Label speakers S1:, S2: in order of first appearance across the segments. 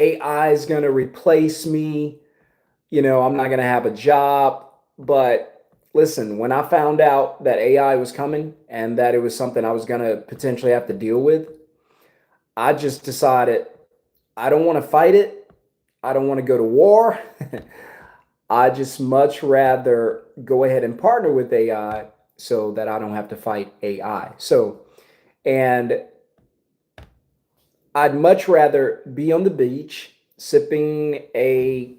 S1: AI is going to replace me. I'm not going to have a job. But listen, when I found out that AI was coming and that it was something I was going to potentially have to deal with, I just decided I don't want to fight it. I don't want to go to war. I just much rather go ahead and partner with AI so that I don't have to fight AI. And I'd much rather be on the beach sipping a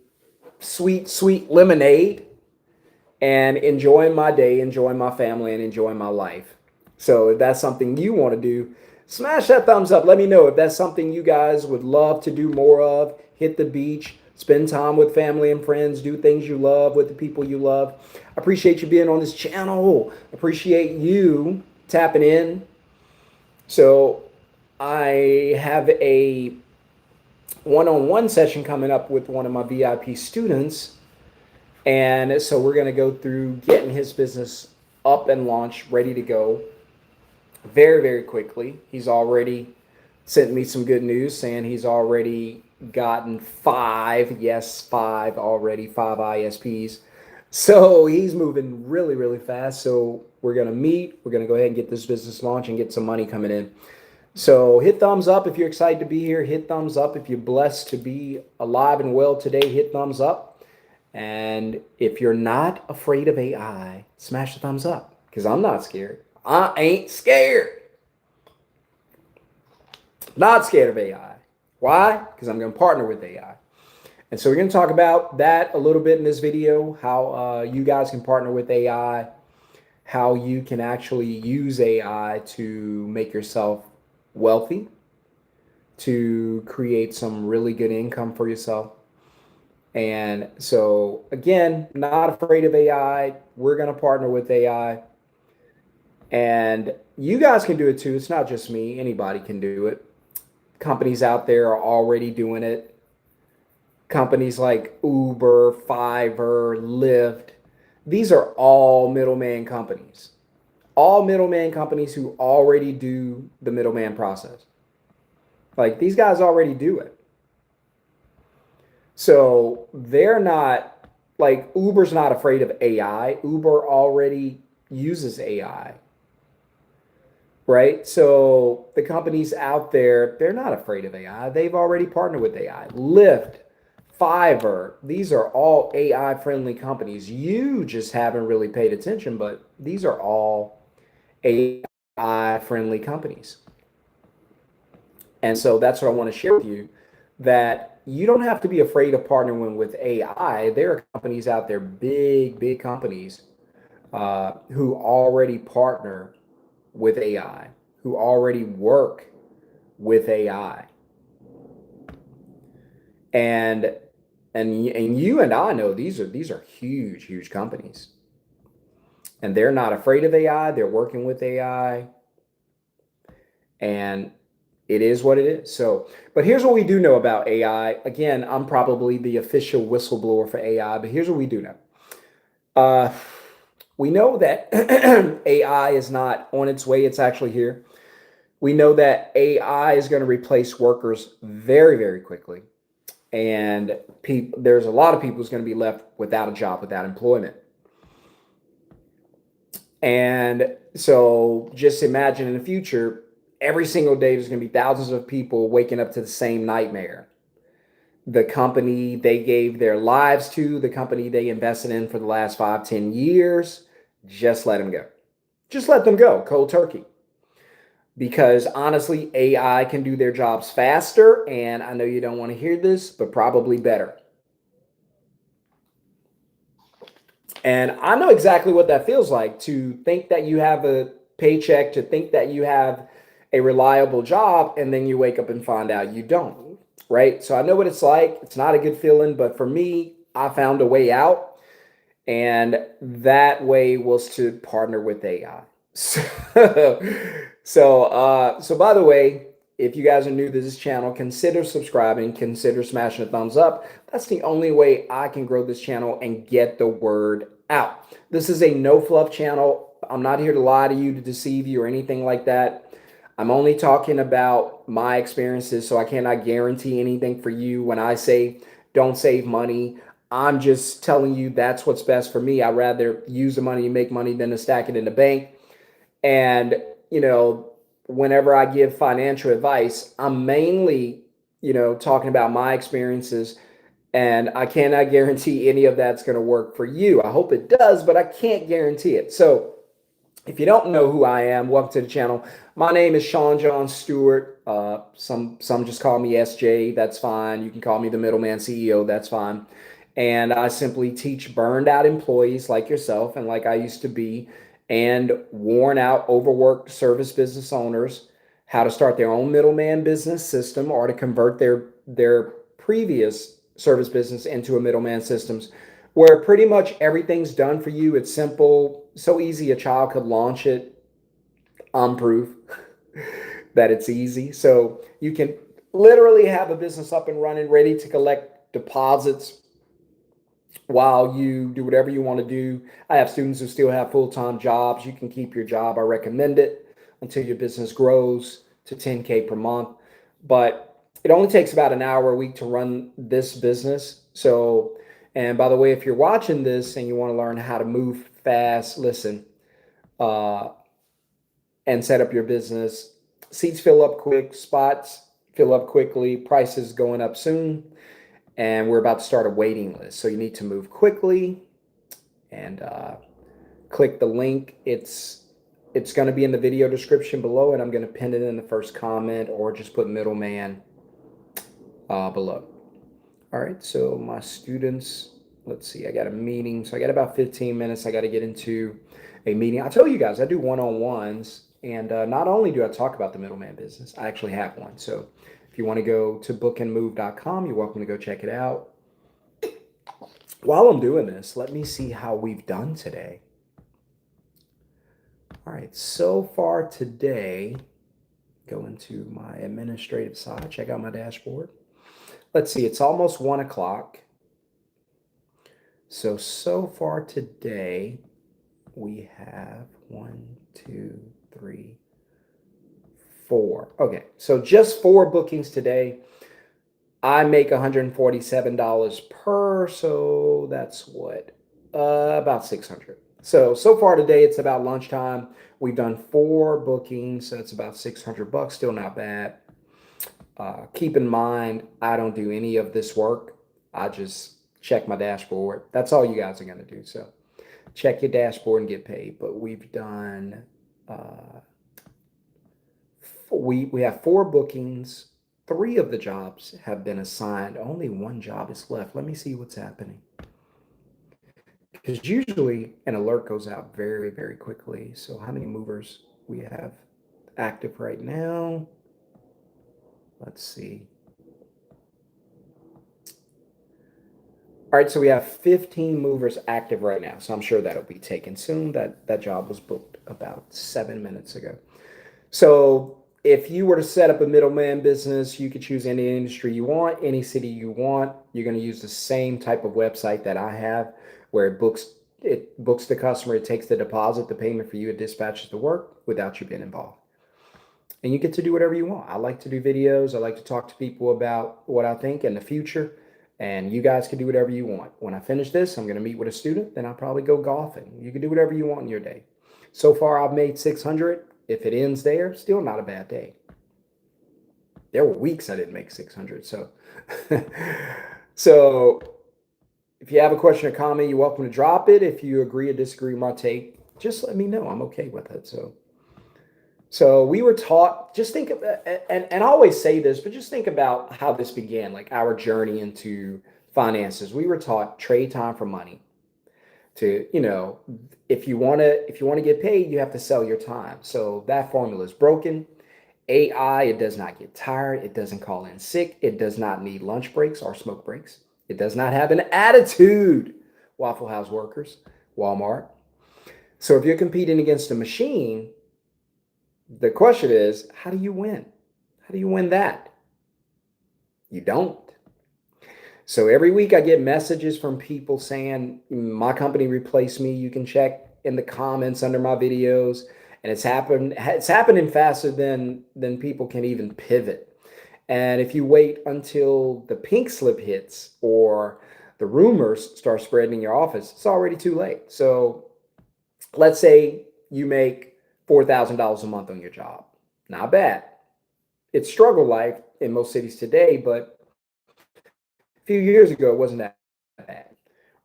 S1: sweet, sweet lemonade and enjoying my day, enjoying my family, and enjoying my life. So if that's something you want to do, smash that thumbs up. Let me know if that's something you guys would love to do more of. Hit the beach, spend time with family and friends, do things you love with the people you love. I appreciate you being on this channel. Appreciate you tapping in. So I have a one-on-one session coming up with one of my VIP students. And so we're going to go through getting his business up and launched, ready to go very, very quickly. He's already sent me some good news saying he's already gotten five ISPs. So he's moving really, really fast. So we're going to meet. We're going to go ahead and get this business launched and get some money coming in. So hit thumbs up if you're excited to be here. Hit thumbs up if you're blessed to be alive and well today. Hit thumbs up. And if you're not afraid of AI, smash the thumbs up because I'm not scared. I ain't scared. Not scared of AI. Why? Because I'm going to partner with AI. And so we're going to talk about that a little bit in this video, how you guys can partner with AI, how you can actually use AI to make yourself wealthy, to create some really good income for yourself. And so, again, not afraid of AI. We're going to partner with AI. And you guys can do it too. It's not just me. Anybody can do it. Companies out there are already doing it. Companies like Uber, Fiverr, Lyft. These are all middleman companies. All middleman companies who already do the middleman process. Like these guys already do it. So they're not like Uber's not afraid of AI. Uber already uses AI, right? So the companies out there, they're not afraid of AI. They've already partnered with AI. Lyft, Fiverr, these are all AI friendly companies. You just haven't really paid attention, but these are all AI friendly companies. And so that's what I want to share with you, that you don't have to be afraid of partnering with AI. There are companies out there, big companies, who already partner with AI, who already work with AI. And you and I know these are huge companies. And they're not afraid of AI. They're working with AI. And it is what it is. So, but here's what we do know about AI. Again, I'm probably the official whistleblower for AI, but here's what we do know. We know that AI is not on its way. It's actually here. We know that AI is going to replace workers very, very quickly. And there's a lot of people who's going to be left without a job, without employment. And so just imagine in the future, every single day, there's going to be thousands of people waking up to the same nightmare. The company they gave their lives to, the company they invested in for the last 5-10 years, just let them go. Just let them go, cold turkey. Because honestly, AI can do their jobs faster, and I know you don't want to hear this, but probably better. And I know exactly what that feels like, to think that you have a paycheck, to think that you have a reliable job, and then you wake up and find out you don't, right? So I know what it's like. It's not a good feeling, but for me, I found a way out, and that way was to partner with AI. So by the way, if you guys are new to this channel, consider subscribing, consider smashing a thumbs up. That's the only way I can grow this channel and get the word out. This is a no fluff channel. I'm not here to lie to you, to deceive you, or anything like that. I'm only talking about my experiences, so I cannot guarantee anything for you. When I say don't save money, I'm just telling you that's what's best for me. I'd rather use the money and make money than to stack it in the bank. And, you know, whenever I give financial advice, I'm mainly, talking about my experiences, and I cannot guarantee any of that's going to work for you. I hope it does, but I can't guarantee it. So, if you don't know who I am, welcome to the channel. My name is Shon-Jhon Stewart. Some just call me SJ. That's fine. You can call me the Middleman CEO. That's fine. And I simply teach burned out employees like yourself and like I used to be, and worn out, overworked service business owners how to start their own middleman business system or to convert their previous service business into a middleman systems where pretty much everything's done for you. It's simple, so easy a child could launch it. I'm proof that it's easy. So you can literally have a business up and running, ready to collect deposits while you do whatever you want to do. I have students who still have full-time jobs. You can keep your job. I recommend it until your business grows to 10K per month. But it only takes about an hour a week to run this business. So, and by the way, if you're watching this and you want to learn how to move fast, listen, uh, and set up your business, seats fill up quick, spots fill up quickly, prices going up soon, and we're about to start a waiting list. So you need to move quickly and click the link. It's going to be in the video description below, and I'm going to pin it in the first comment or just put middleman below. All right, so my students, let's see, I got a meeting. So I got about 15 minutes. I got to get into a meeting. I tell you guys, I do one-on-ones, and not only do I talk about the middleman business, I actually have one. So if you want to go to bookandmove.com, you're welcome to go check it out. While I'm doing this, let me see how we've done today. All right, so far today, go into my administrative side, check out my dashboard. Let's see, it's almost 1 o'clock. So far today, we have 1, 2, 3, 4. Okay, so just 4 bookings today. I make $147 per, so that's what? About 600. So far today, it's about lunchtime. We've done 4 bookings, so it's about 600 bucks, still not bad. Keep in mind, I don't do any of this work. I just check my dashboard. That's all you guys are going to do. So check your dashboard and get paid. But we've done, we have 4 bookings. 3 of the jobs have been assigned. Only 1 job is left. Let me see what's happening. Because usually an alert goes out very, very quickly. So how many movers we have active right now? Let's see. All right, so we have 15 movers active right now. So I'm sure that'll be taken soon. That job was booked about 7 minutes ago. So if you were to set up a middleman business, you could choose any industry you want, any city you want. You're going to use the same type of website that I have, where it books the customer, it takes the deposit, the payment for you, it dispatches the work without you being involved. And you get to do whatever you want. I like to do videos. I like to talk to people about what I think in the future. And you guys can do whatever you want. When I finish this, I'm going to meet with a student. Then I'll probably go golfing. You can do whatever you want in your day. So far, I've made 600. If it ends there, still not a bad day. There were weeks I didn't make 600. So if you have a question or comment, you're welcome to drop it. If you agree or disagree with my take, just let me know. I'm okay with it. So we were taught, just think of, and I always say this, but just think about how this began, like our journey into finances. We were taught trade time for money. To, if you want to get paid, you have to sell your time. So that formula is broken. AI, it does not get tired. It doesn't call in sick. It does not need lunch breaks or smoke breaks. It does not have an attitude. Waffle House workers, Walmart. So if you're competing against a machine, the question is, how do you win? How do you win that? You don't. So every week I get messages from people saying, my company replaced me. You can check in the comments under my videos. and it's happening faster than people can even pivot. And if you wait until the pink slip hits or the rumors start spreading in your office, it's already too late. So let's say you make $4,000 a month on your job. Not bad. It's struggle life in most cities today, but a few years ago, it wasn't that bad,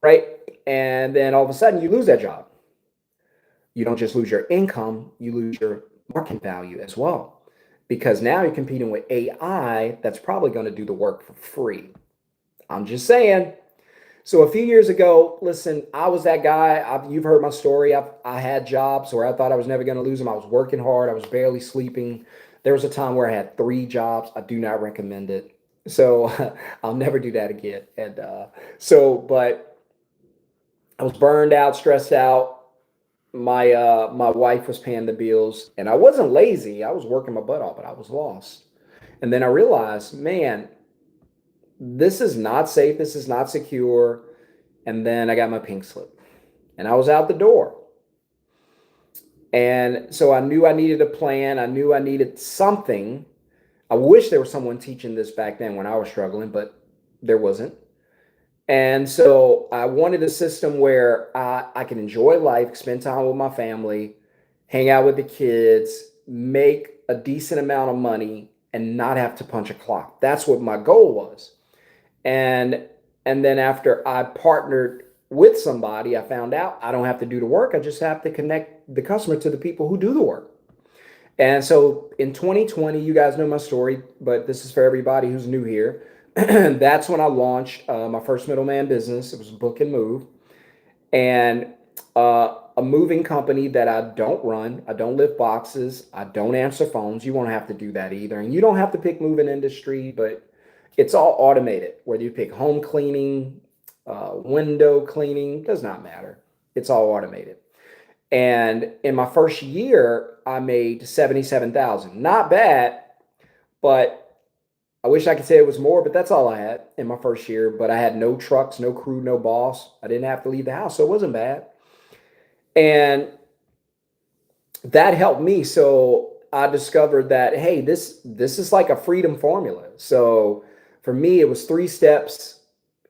S1: right? And then all of a sudden, you lose that job. You don't just lose your income, you lose your market value as well. Because now you're competing with AI that's probably going to do the work for free. I'm just saying. So a few years ago, listen, I was that guy. You've heard my story. I had jobs where I thought I was never going to lose them. I was working hard. I was barely sleeping. There was a time where I had 3 jobs. I do not recommend it. So I'll never do that again. And but I was burned out, stressed out. My wife was paying the bills, and I wasn't lazy. I was working my butt off, but I was lost. And then I realized, man, this is not safe. This is not secure. And then I got my pink slip, and I was out the door. And so I knew I needed a plan. I knew I needed something. I wish there was someone teaching this back then when I was struggling, but there wasn't. And so I wanted a system where I can enjoy life, spend time with my family, hang out with the kids, make a decent amount of money, and not have to punch a clock. That's what my goal was. And and then after I partnered with somebody, I found out I don't have to do the work. I just have to connect the customer to the people who do the work. And so in 2020, you guys know my story, but this is for everybody who's new here. That's when I launched my first middleman business. It was Book and Move, and a moving company that I don't run. I don't lift boxes. I don't answer phones. You won't have to do that either. And you don't have to pick moving industry, but it's all automated. Whether you pick home cleaning, window cleaning, does not matter. It's all automated. And in my first year, I made 77,000. Not bad, but I wish I could say it was more, but that's all I had in my first year. But I had no trucks, no crew, no boss. I didn't have to leave the house, so it wasn't bad. And that helped me. So I discovered that, hey, this is like a freedom formula. So for me, it was 3 steps.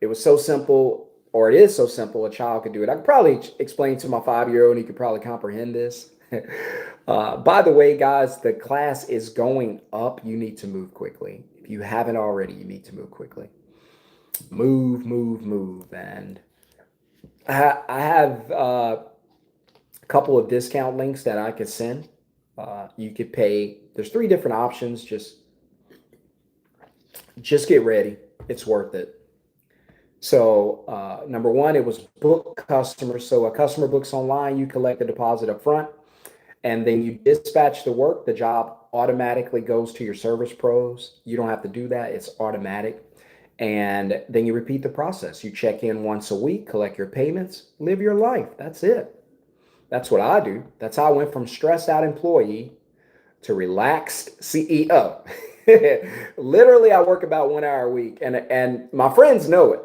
S1: It was so simple, or it is so simple, a child could do it. I could probably explain to my 5-year-old, and he could probably comprehend this. By the way, guys, the class is going up. You need to move quickly. If you haven't already, you need to move quickly. Move, move, move. And I have a couple of discount links that I could send. You could pay. There's 3 different options. Just get ready. It's worth it. So number 1, it was book customers. So a customer books online, you collect the deposit up front, and then you dispatch the work. The job automatically goes to your service pros. You don't have to do that. It's automatic. And then you repeat the process. You check in once a week, collect your payments, live your life. That's it. That's what I do. That's how I went from stressed out employee to relaxed CEO. Literally, I work about 1 hour a week, and my friends know it.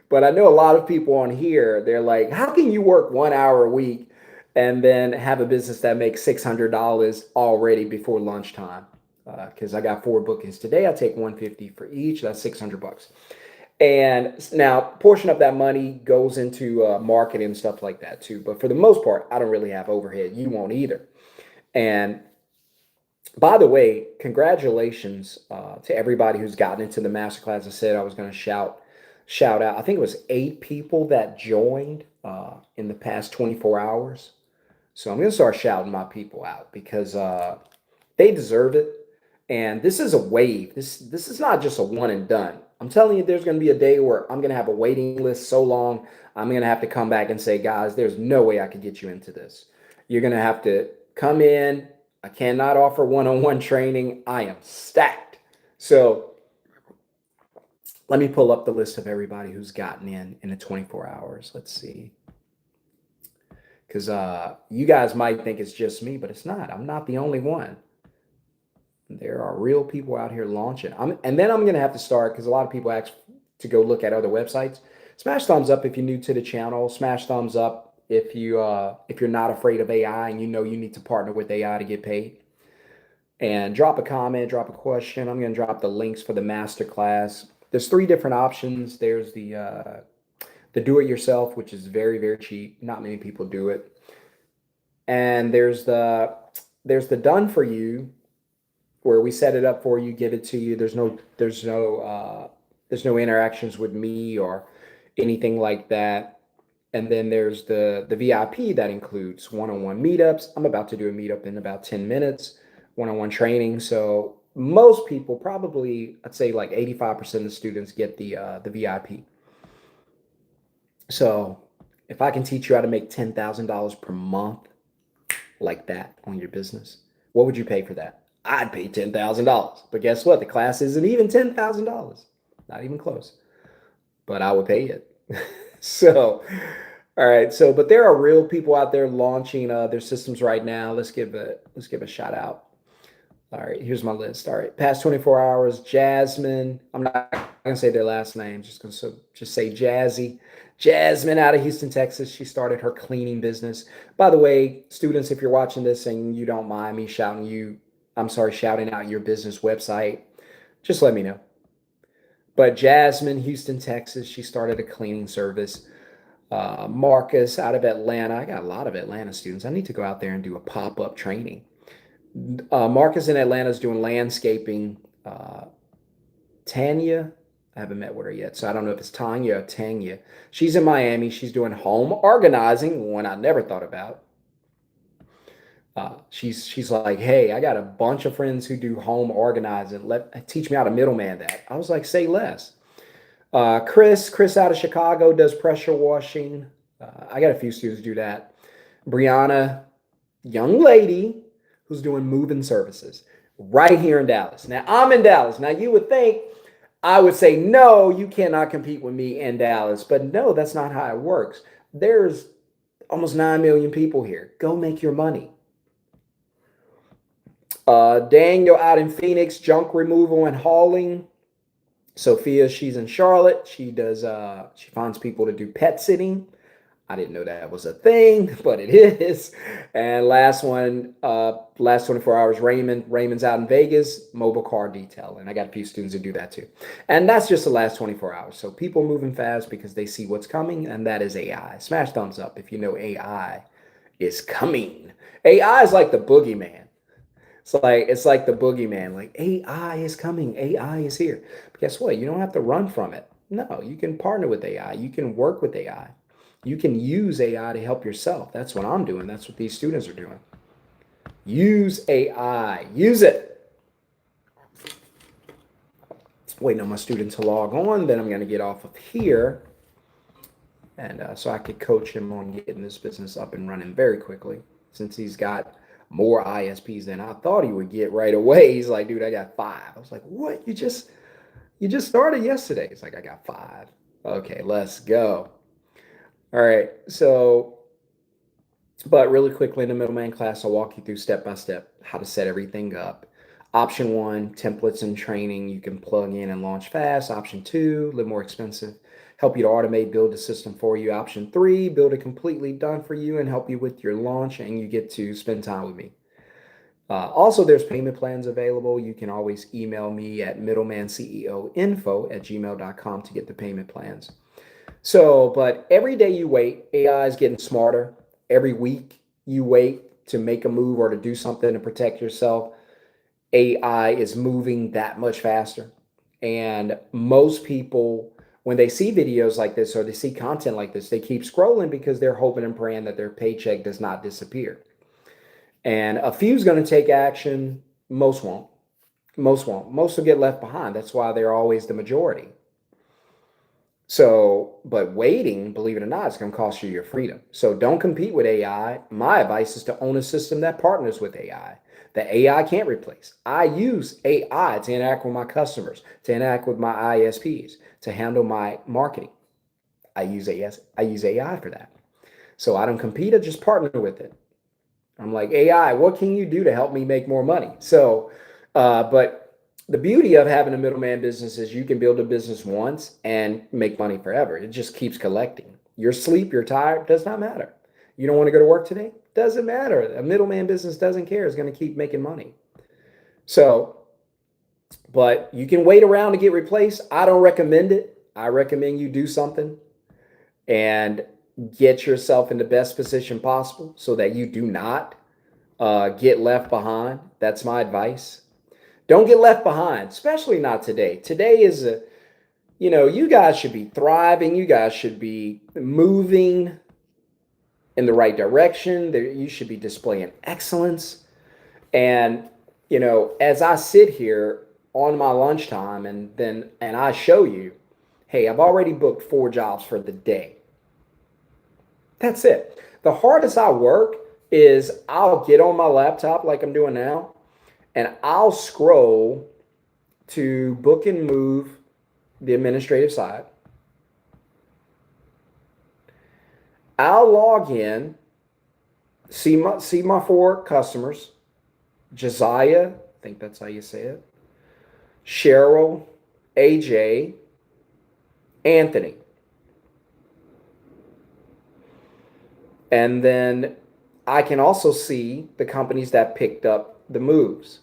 S1: But I know a lot of people on here, they're like, how can you work 1 hour a week and then have a business that makes $600 already before lunchtime? Because I got 4 bookings today. I take $150 for each. That's $600. And now, portion of that money goes into marketing and stuff like that too. But for the most part, I don't really have overhead. You won't either. And by the way, congratulations to everybody who's gotten into the masterclass. I said I was going to shout out. I think it was 8 people that joined in the past 24 hours. So I'm going to start shouting my people out because they deserve it. And this is a wave. This is not just a one and done. I'm telling you, there's going to be a day where I'm going to have a waiting list so long, I'm going to have to come back and say, guys, there's no way I could get you into this. You're going to have to come in. I cannot offer one-on-one training. I am stacked. So let me pull up the list of everybody who's gotten in the 24 hours. Let's see. Because you guys might think it's just me, but it's not. I'm not the only one. There are real people out here launching. And then I'm going to have to start, because a lot of people ask to go look at other websites. Smash thumbs up if you're new to the channel. Smash thumbs up if you're not afraid of AI and you know you need to partner with AI to get paid. And drop a comment, drop a question. I'm going to drop the links for the masterclass. There's three different options. There's the do it yourself, which is very, very cheap. Not many people do it. And there's the done for you, where we set it up for you, give it to you. There's no interactions with me or anything like that. And then there's the VIP that includes one-on-one meetups. I'm about to do a meetup in about 10 minutes, one-on-one training. So most people, probably I'd say like 85% of the students, get the VIP. So if I can teach you how to make $10,000 per month like that on your business, what would you pay for that? I'd pay $10,000. But guess what? The class isn't even $10,000. Not even close. But I would pay it. So, all right. So, but there are real people out there launching their systems right now. Let's give a shout out. All right, here's my list. All right, past 24 hours, Jasmine. I'm not gonna say their last name, just say Jazzy. Jasmine out of Houston, Texas. She started her cleaning business. By the way, students, if you're watching this and you don't mind me shouting out your business website, just let me know. But Jasmine, Houston, Texas, she started a cleaning service. Marcus out of Atlanta. I got a lot of Atlanta students. I need to go out there and do a pop-up training. Marcus in Atlanta is doing landscaping. Tanya, I haven't met with her yet, so I don't know if it's Tanya or Tanya. She's in Miami. She's doing home organizing, one I never thought about. She's like, hey, I got a bunch of friends who do home organizing. Teach me how to middleman that. I was like, say less. Chris out of Chicago does pressure washing. I got a few students do that. Brianna, young lady who's doing moving services right here in Dallas. Now, I'm in Dallas. Now, you would think I would say, no, you cannot compete with me in Dallas. But no, that's not how it works. There's almost 9 million people here. Go make your money. Daniel out in Phoenix, junk removal and hauling. Sophia, she's in Charlotte. She finds people to do pet sitting. I didn't know that was a thing, but it is. And last 24 hours, Raymond's out in Vegas, mobile car detailing. I got a few students who do that too. And that's just the last 24 hours. So people moving fast because they see what's coming, and that is AI. Smash thumbs up if you know AI is coming. AI is like the boogeyman. It's like the boogeyman. Like, AI is coming. AI is here. But guess what? You don't have to run from it. No, you can partner with AI. You can work with AI. You can use AI to help yourself. That's what I'm doing. That's what these students are doing. Use AI. Use it. Waiting on my student to log on. Then I'm going to get off of here. And so I could coach him on getting this business up and running very quickly, since he's got more ISPs than I thought he would get right away. He's like, dude, I got 5. I was like, what? You just started yesterday. It's like, I got 5. Okay, let's go. All right. So, but really quickly in the middleman class, I'll walk you through step by step how to set everything up. Option 1, templates and training you can plug in and launch fast. Option 2, a little more expensive, help you to automate, build a system for you. Option 3, build it completely done for you and help you with your launch, and you get to spend time with me. Also, there's payment plans available. You can always email me at middlemanceoinfo@gmail.com to get the payment plans. So, but every day you wait, AI is getting smarter. Every week you wait to make a move or to do something to protect yourself, AI is moving that much faster. And most people, when they see videos like this or they see content like this, they keep scrolling because they're hoping and praying that their paycheck does not disappear. And a few's going to take action. Most won't. Most won't. Most will get left behind. That's why they're always the majority. So, but waiting, believe it or not, is going to cost you your freedom. So don't compete with AI. My advice is to own a system that partners with AI, that AI can't replace. I use AI to interact with my customers, to interact with my ISPs, to handle my marketing. I use AI for that. So I don't compete, I just partner with it. I'm like, AI, what can you do to help me make more money? So, but the beauty of having a middleman business is you can build a business once and make money forever. It just keeps collecting. Your sleep, you're tired, does not matter. You don't want to go to work today? Doesn't matter. A middleman business doesn't care. It's going to keep making money. So, but you can wait around to get replaced. I don't recommend it. I recommend you do something and get yourself in the best position possible so that you do not get left behind. That's my advice. Don't get left behind, especially not today. Today is you guys should be thriving. You guys should be moving in the right direction. You should be displaying excellence. And, as I sit here on my lunchtime and I show you, hey, I've already booked 4 jobs for the day. That's it. The hardest I work is I'll get on my laptop like I'm doing now, and I'll scroll to book and move the administrative side. I'll log in, see my 4 customers, Josiah, I think that's how you say it, Cheryl, AJ, Anthony. And then I can also see the companies that picked up the moves.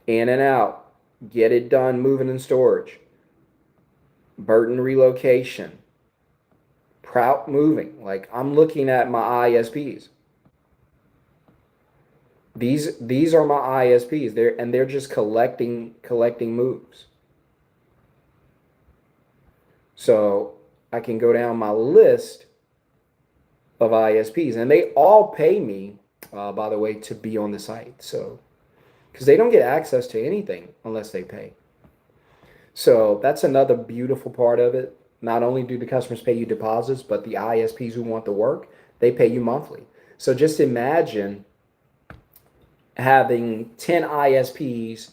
S1: In and out, Get It Done, Moving and Storage, Burton Relocation, Prout Moving. Like, I'm looking at my ISPs. These are my ISPs. They're just collecting moves. So I can go down my list of ISPs, and they all pay me, by the way, to be on the site. So, because they don't get access to anything unless they pay. So that's another beautiful part of it. Not only do the customers pay you deposits, but the ISPs who want the work, they pay you monthly. So just imagine having 10 ISPs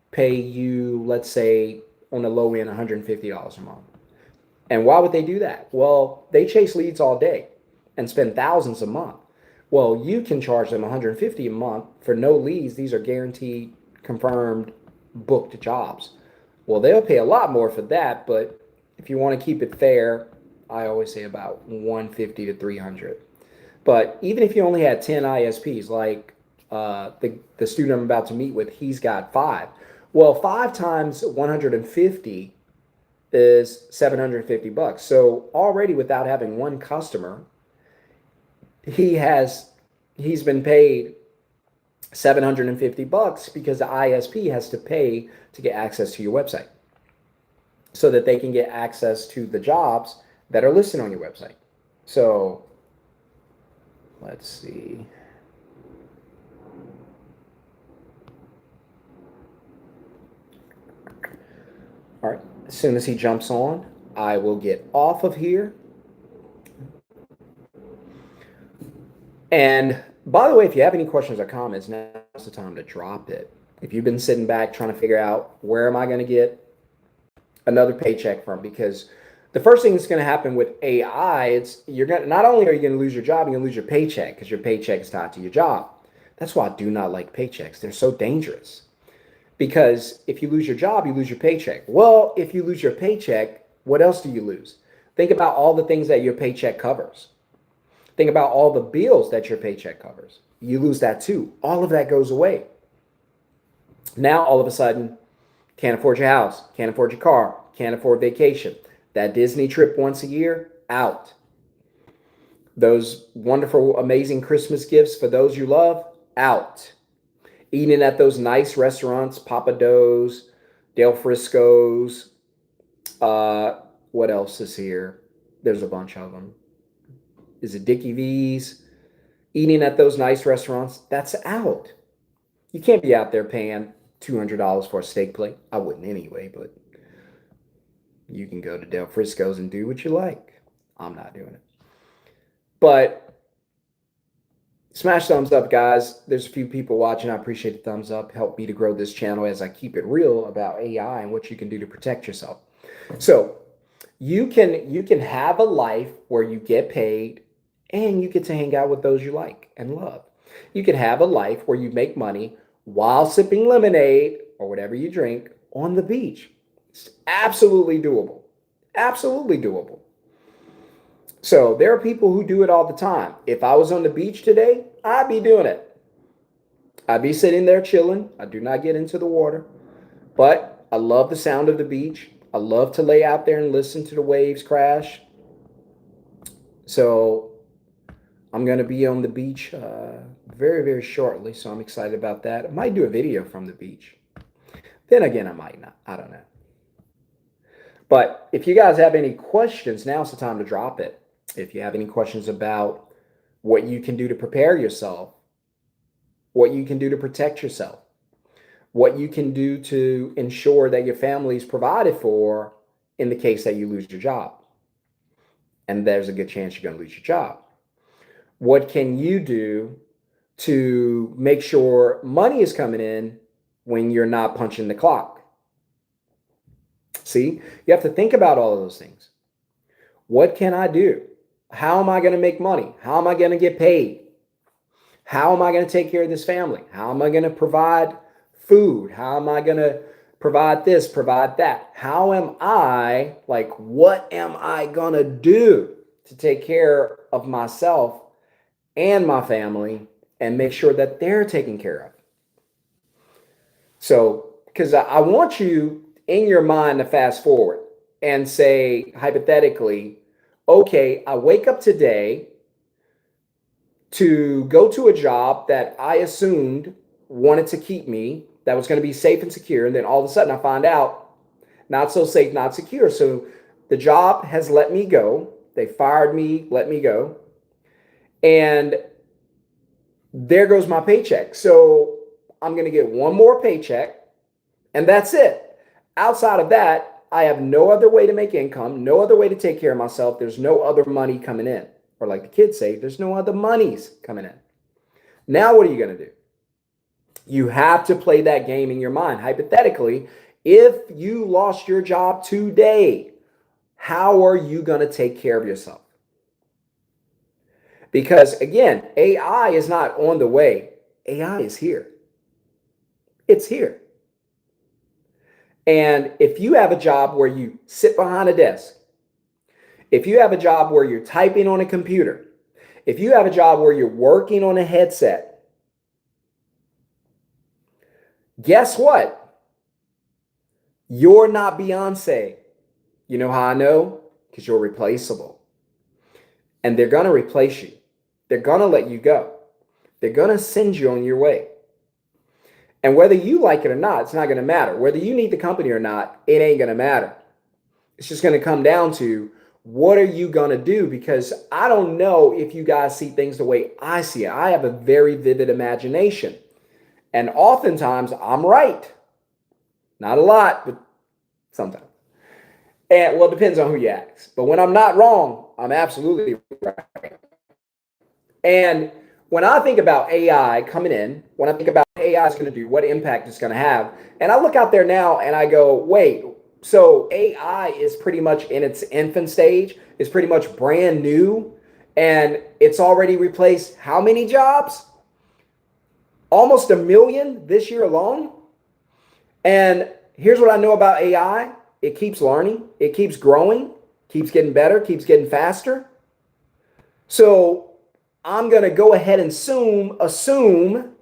S1: pay you, let's say, on the low end, $150 a month. And why would they do that? Well, they chase leads all day and spend thousands a month. Well, you can charge them $150 a month for no leads. These are guaranteed, confirmed, booked jobs. Well, they'll pay a lot more for that, but if you want to keep it fair, I always say about $150 to $300. But even if you only had 10 ISPs, like the student I'm about to meet with, he's got 5. Well, 5 times 150 is $750. So already, without having one customer, he's been paid $750 because the ISP has to pay to get access to your website so that they can get access to the jobs that are listed on your website. So let's see. All right, as soon as he jumps on, I will get off of here. And by the way, if you have any questions or comments, now's the time to drop it. If you've been sitting back trying to figure out where am I going to get another paycheck from, because the first thing that's going to happen with AI, not only are you going to lose your job, you're going to lose your paycheck because your paycheck is tied to your job. That's why I do not like paychecks. They're so dangerous. Because if you lose your job, you lose your paycheck. Well, if you lose your paycheck, what else do you lose? Think about all the things that your paycheck covers. Think about all the bills that your paycheck covers. You lose that too. All of that goes away. Now, all of a sudden, can't afford your house, can't afford your car, can't afford vacation. That Disney trip once a year, out. Those wonderful, amazing Christmas gifts for those you love, out. Eating at those nice restaurants, Papa Do's, Del Frisco's. What else is here? There's a bunch of them. Is it Dickie V's? Eating at those nice restaurants, that's out. You can't be out there paying $200 for a steak plate. I wouldn't anyway, but you can go to Del Frisco's and do what you like. I'm not doing it. But smash thumbs up, guys. There's a few people watching. I appreciate the thumbs up. Help me to grow this channel as I keep it real about AI and what you can do to protect yourself. So you can have a life where you get paid and you get to hang out with those you like and love. You can have a life where you make money while sipping lemonade or whatever you drink on the beach. It's absolutely doable. Absolutely doable. So there are people who do it all the time. If I was on the beach today, I'd be doing it. I'd be sitting there chilling. I do not get into the water, but I love the sound of the beach. I love to lay out there and listen to the waves crash. So I'm going to be on the beach very, very shortly. So I'm excited about that. I might do a video from the beach. Then again, I might not. I don't know. But if you guys have any questions, now's the time to drop it. If you have any questions about what you can do to prepare yourself, what you can do to protect yourself, what you can do to ensure that your family is provided for in the case that you lose your job. And there's a good chance you're going to lose your job. What can you do to make sure money is coming in when you're not punching the clock? See, you have to think about all of those things. What can I do? How am I going to make money? How am I going to get paid? How am I going to take care of this family? How am I going to provide food? How am I going to provide this, provide that? How am I, what am I going to do to take care of myself and my family and make sure that they're taken care of? So, because I want you in your mind to fast forward and say, hypothetically, okay, I wake up today to go to a job that I assumed wanted to keep me, that was going to be safe and secure. And then all of a sudden I find out not so safe, not secure. So the job has let me go. They fired me, let me go. And there goes my paycheck. So I'm going to get one more paycheck and that's it. Outside of that, I have no other way to make income, no other way to take care of myself. There's no other money coming in. Or like the kids say, there's no other monies coming in. Now, what are you going to do? You have to play that game in your mind. Hypothetically, if you lost your job today, how are you going to take care of yourself? Because again, AI is not on the way. AI is here. It's here. And if you have a job where you sit behind a desk, if you have a job where you're typing on a computer, if you have a job where you're working on a headset, guess what? You're not Beyonce. You know how I know? Because you're replaceable. And they're going to replace you. They're going to let you go. They're going to send you on your way. And whether you like it or not, it's not going to matter. Whether you need the company or not, it ain't going to matter. It's just going to come down to, what are you going to do? Because I don't know if you guys see things the way I see it. I have a very vivid imagination. And oftentimes I'm right. Not a lot, but sometimes. And well, it depends on who you ask. But when I'm not wrong, I'm absolutely right. And when I think about AI coming in, when I think about what AI is going to do, what impact it's going to have, and I look out there now and I go, wait, so AI is pretty much in its infant stage. It's pretty much brand new. And it's already replaced how many jobs? Almost 1 million this year alone. And here's what I know about AI. It keeps learning. It keeps growing. Keeps getting better. Keeps getting faster. So I'm going to go ahead and assume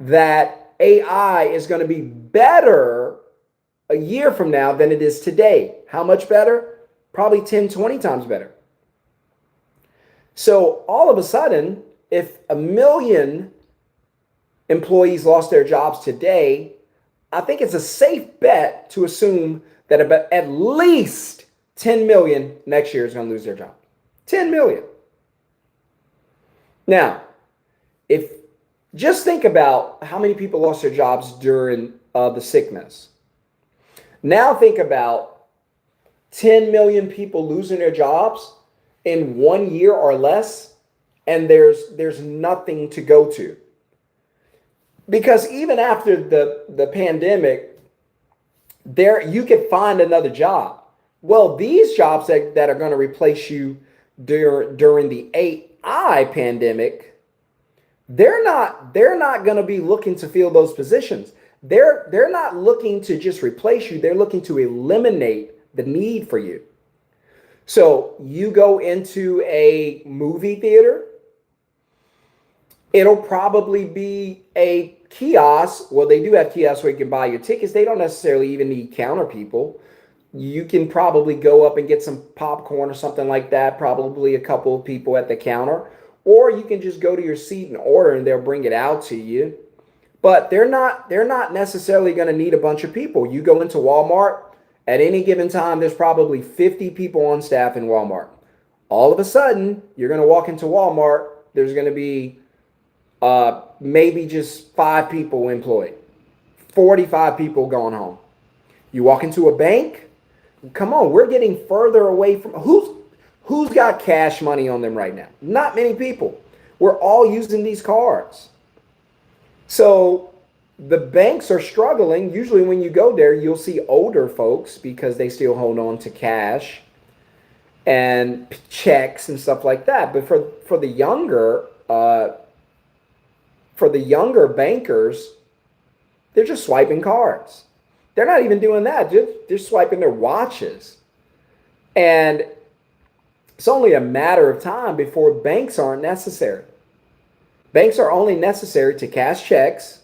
S1: that AI is going to be better a year from now than it is today. How much better? Probably 10, 20 times better. So all of a sudden, if 1 million employees lost their jobs today, I think it's a safe bet to assume that about at least 10 million next year is going to lose their job. 10 million. Now, if just think about how many people lost their jobs during the sickness. Now think about 10 million people losing their jobs in 1 year or less, and there's nothing to go to. Because even after the pandemic, you could find another job. Well, these jobs that are going to replace you during the AI pandemic, they're not going to be looking to fill those positions. They're not looking to just replace you. They're looking to eliminate the need for you. So you go into a movie theater, it'll probably be a kiosk. Well, they do have kiosks where you can buy your tickets. They don't necessarily even need counter people. You can probably go up and get some popcorn or something like that, probably a couple of people at the counter. Or you can just go to your seat and order and they'll bring it out to you. But they're not necessarily going to need a bunch of people. You go into Walmart, at any given time, there's probably 50 people on staff in Walmart. All of a sudden, you're going to walk into Walmart, there's going to be maybe just 5 people employed, 45 people going home. You walk into a bank, come on, we're getting further away from who's got cash money on them right now? Not many people. We're all using these cards. So the banks are struggling. Usually when you go there, you'll see older folks because they still hold on to cash and checks and stuff like that. But for the younger bankers, they're just swiping cards. They're not even doing that. They're swiping their watches. And it's only a matter of time before banks aren't necessary. Banks are only necessary to cash checks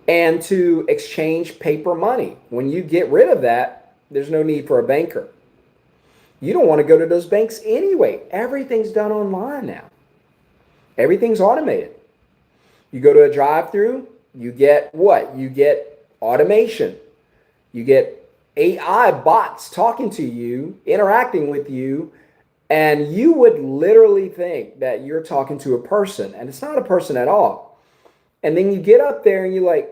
S1: and to exchange paper money. When you get rid of that, there's no need for a banker. You don't want to go to those banks anyway. Everything's done online now. Everything's automated. You go to a drive-through, you get what? You get automation. You get AI bots talking to you, interacting with you, and you would literally think that you're talking to a person, and it's not a person at all. And then you get up there and you're like,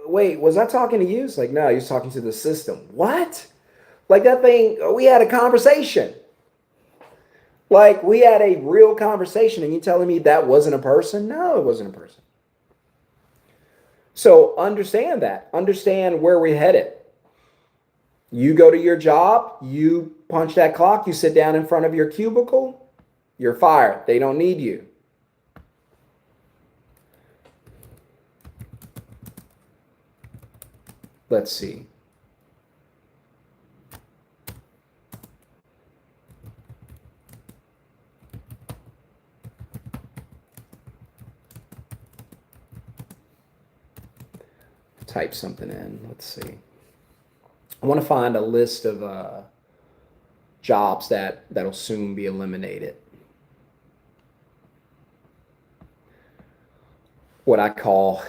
S1: wait, was I talking to you? It's like, no, you're talking to the system. What? Like that thing, we had a conversation. Like we had a real conversation, and you telling me that wasn't a person? No, it wasn't a person. So understand that. Understand where we're headed. You go to your job, you punch that clock, you sit down in front of your cubicle, you're fired. They don't need you. Let's see. Type something in. Let's see. I want to find a list of jobs that'll soon be eliminated. What I call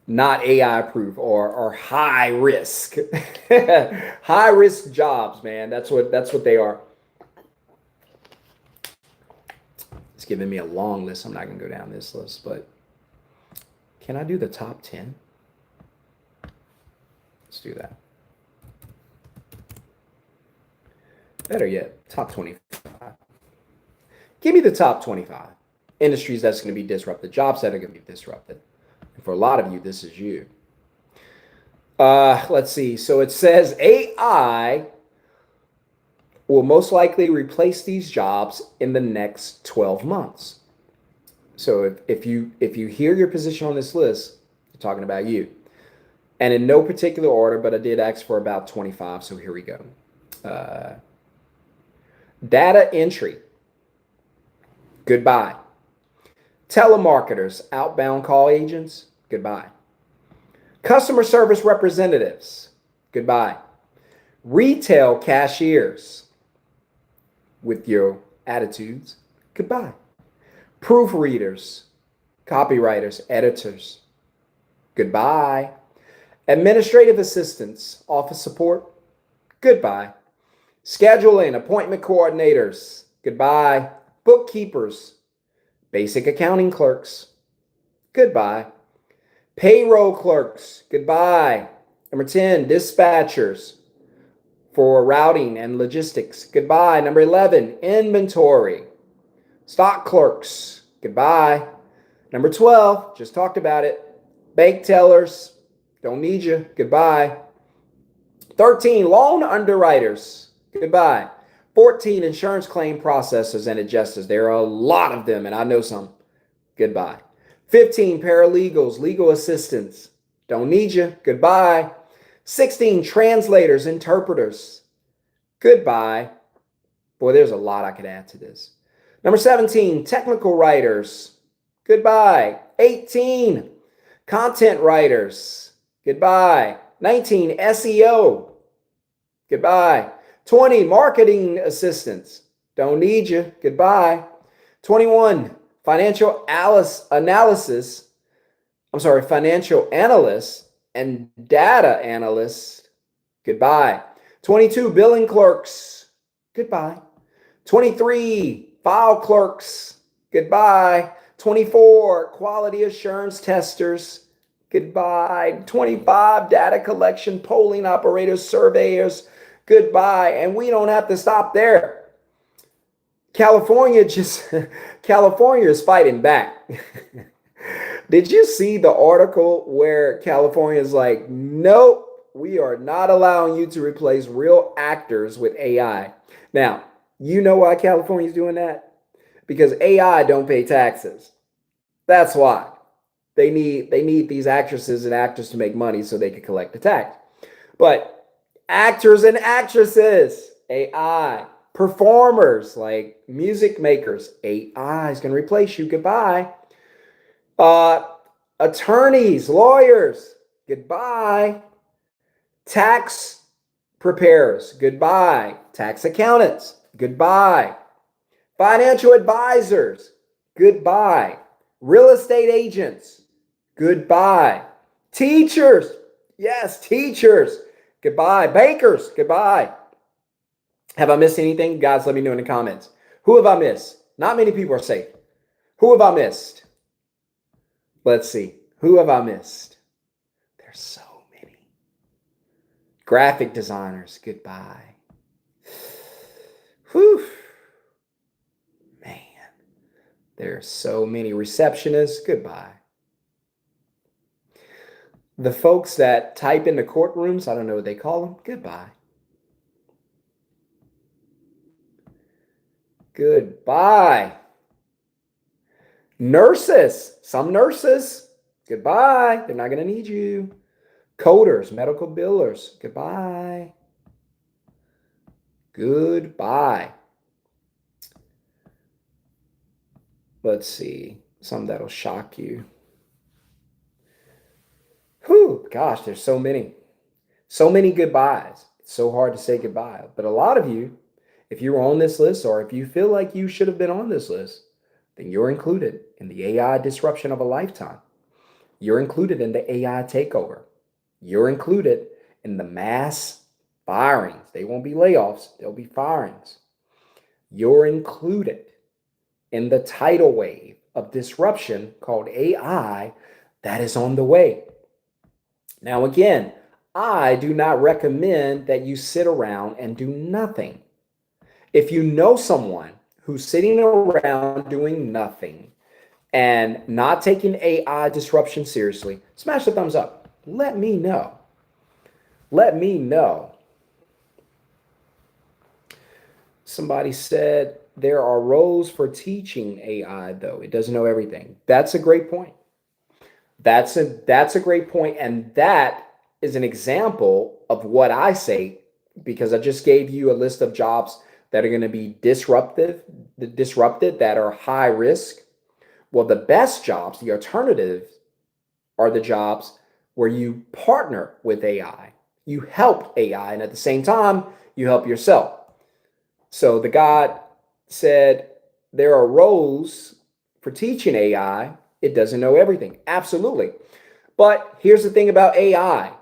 S1: not AI proof or high risk. High risk jobs, man. That's what they are. It's giving me a long list. I'm not going to go down this list, but can I do the top 10? Let's do that. Better yet, top 25. Give me the top 25 industries that's going to be disrupted, jobs that are going to be disrupted. And for a lot of you, this is you. Let's see. So it says AI will most likely replace these jobs in the next 12 months. So if you hear your position on this list, I'm talking about you. And in no particular order, but I did ask for about 25, so here we go. Data entry, goodbye. Telemarketers, outbound call agents, goodbye. Customer service representatives, goodbye. Retail cashiers, with your attitudes, goodbye. Proofreaders, copywriters, editors, goodbye. Administrative assistants, office support, goodbye. Scheduling, appointment coordinators, goodbye. Bookkeepers, basic accounting clerks, goodbye. Payroll clerks, goodbye. Number 10, dispatchers for routing and logistics, goodbye. Number 11, inventory. Stock clerks, goodbye. Number 12, just talked about it. Bank tellers, don't need you, goodbye. 13, loan underwriters, goodbye. 14, insurance claim processors and adjusters. There are a lot of them, and I know some. Goodbye. 15, paralegals, legal assistants. Don't need you, goodbye. 16, translators, interpreters. Goodbye. Boy, there's a lot I could add to this. Number 17, technical writers. Goodbye. 18, content writers. Goodbye. 19, SEO. Goodbye. 20, marketing assistants. Don't need you. Goodbye. 21, financial analysts and data analysts. Goodbye. 22, billing clerks. Goodbye. 23, file clerks. Goodbye. 24, quality assurance testers. Goodbye. 25, data collection, polling operators, surveyors. Goodbye. And we don't have to stop there. California is fighting back. Did you see the article where California is like, nope, we are not allowing you to replace real actors with AI. Now, you know why California is doing that? Because AI don't pay taxes. That's why. They need these actresses and actors to make money so they can collect the tax. But actors and actresses, AI. Performers like music makers, AI is going to replace you. Goodbye. Attorneys, lawyers, goodbye. Tax preparers, goodbye. Tax accountants, goodbye. Financial advisors, goodbye. Real estate agents, goodbye. Teachers, yes, teachers, goodbye. Bankers, goodbye. Have I missed anything? Guys, let me know in the comments. Who have I missed? Not many people are safe. Who have I missed? Let's see. Who have I missed? There's so many. Graphic designers, goodbye. Whew. Man, there's so many. Receptionists, goodbye. The folks that type in the courtrooms, I don't know what they call them, goodbye. Goodbye. Nurses, some nurses, goodbye. They're not going to need you. Coders, medical billers, goodbye. Goodbye. Let's see, some that'll shock you. Whew, gosh, there's so many. So many goodbyes. It's so hard to say goodbye. But a lot of you, if you were on this list or if you feel like you should have been on this list, then you're included in the AI disruption of a lifetime. You're included in the AI takeover. You're included in the mass firings. They won't be layoffs, they'll be firings. You're included in the tidal wave of disruption called AI that is on the way. Now, again, I do not recommend that you sit around and do nothing. If you know someone who's sitting around doing nothing and not taking AI disruption seriously, smash the thumbs up. Let me know. Let me know. Somebody said there are roles for teaching AI, though. It doesn't know everything. That's a great point. That's a great point, and that is an example of what I say, because I just gave you a list of jobs that are going to be disrupted, that are high risk. Well, the best jobs, the alternatives, are the jobs where you partner with AI. You help AI, and at the same time, you help yourself. So the guy said there are roles for teaching AI. It doesn't know everything. Absolutely. But here's the thing about AI.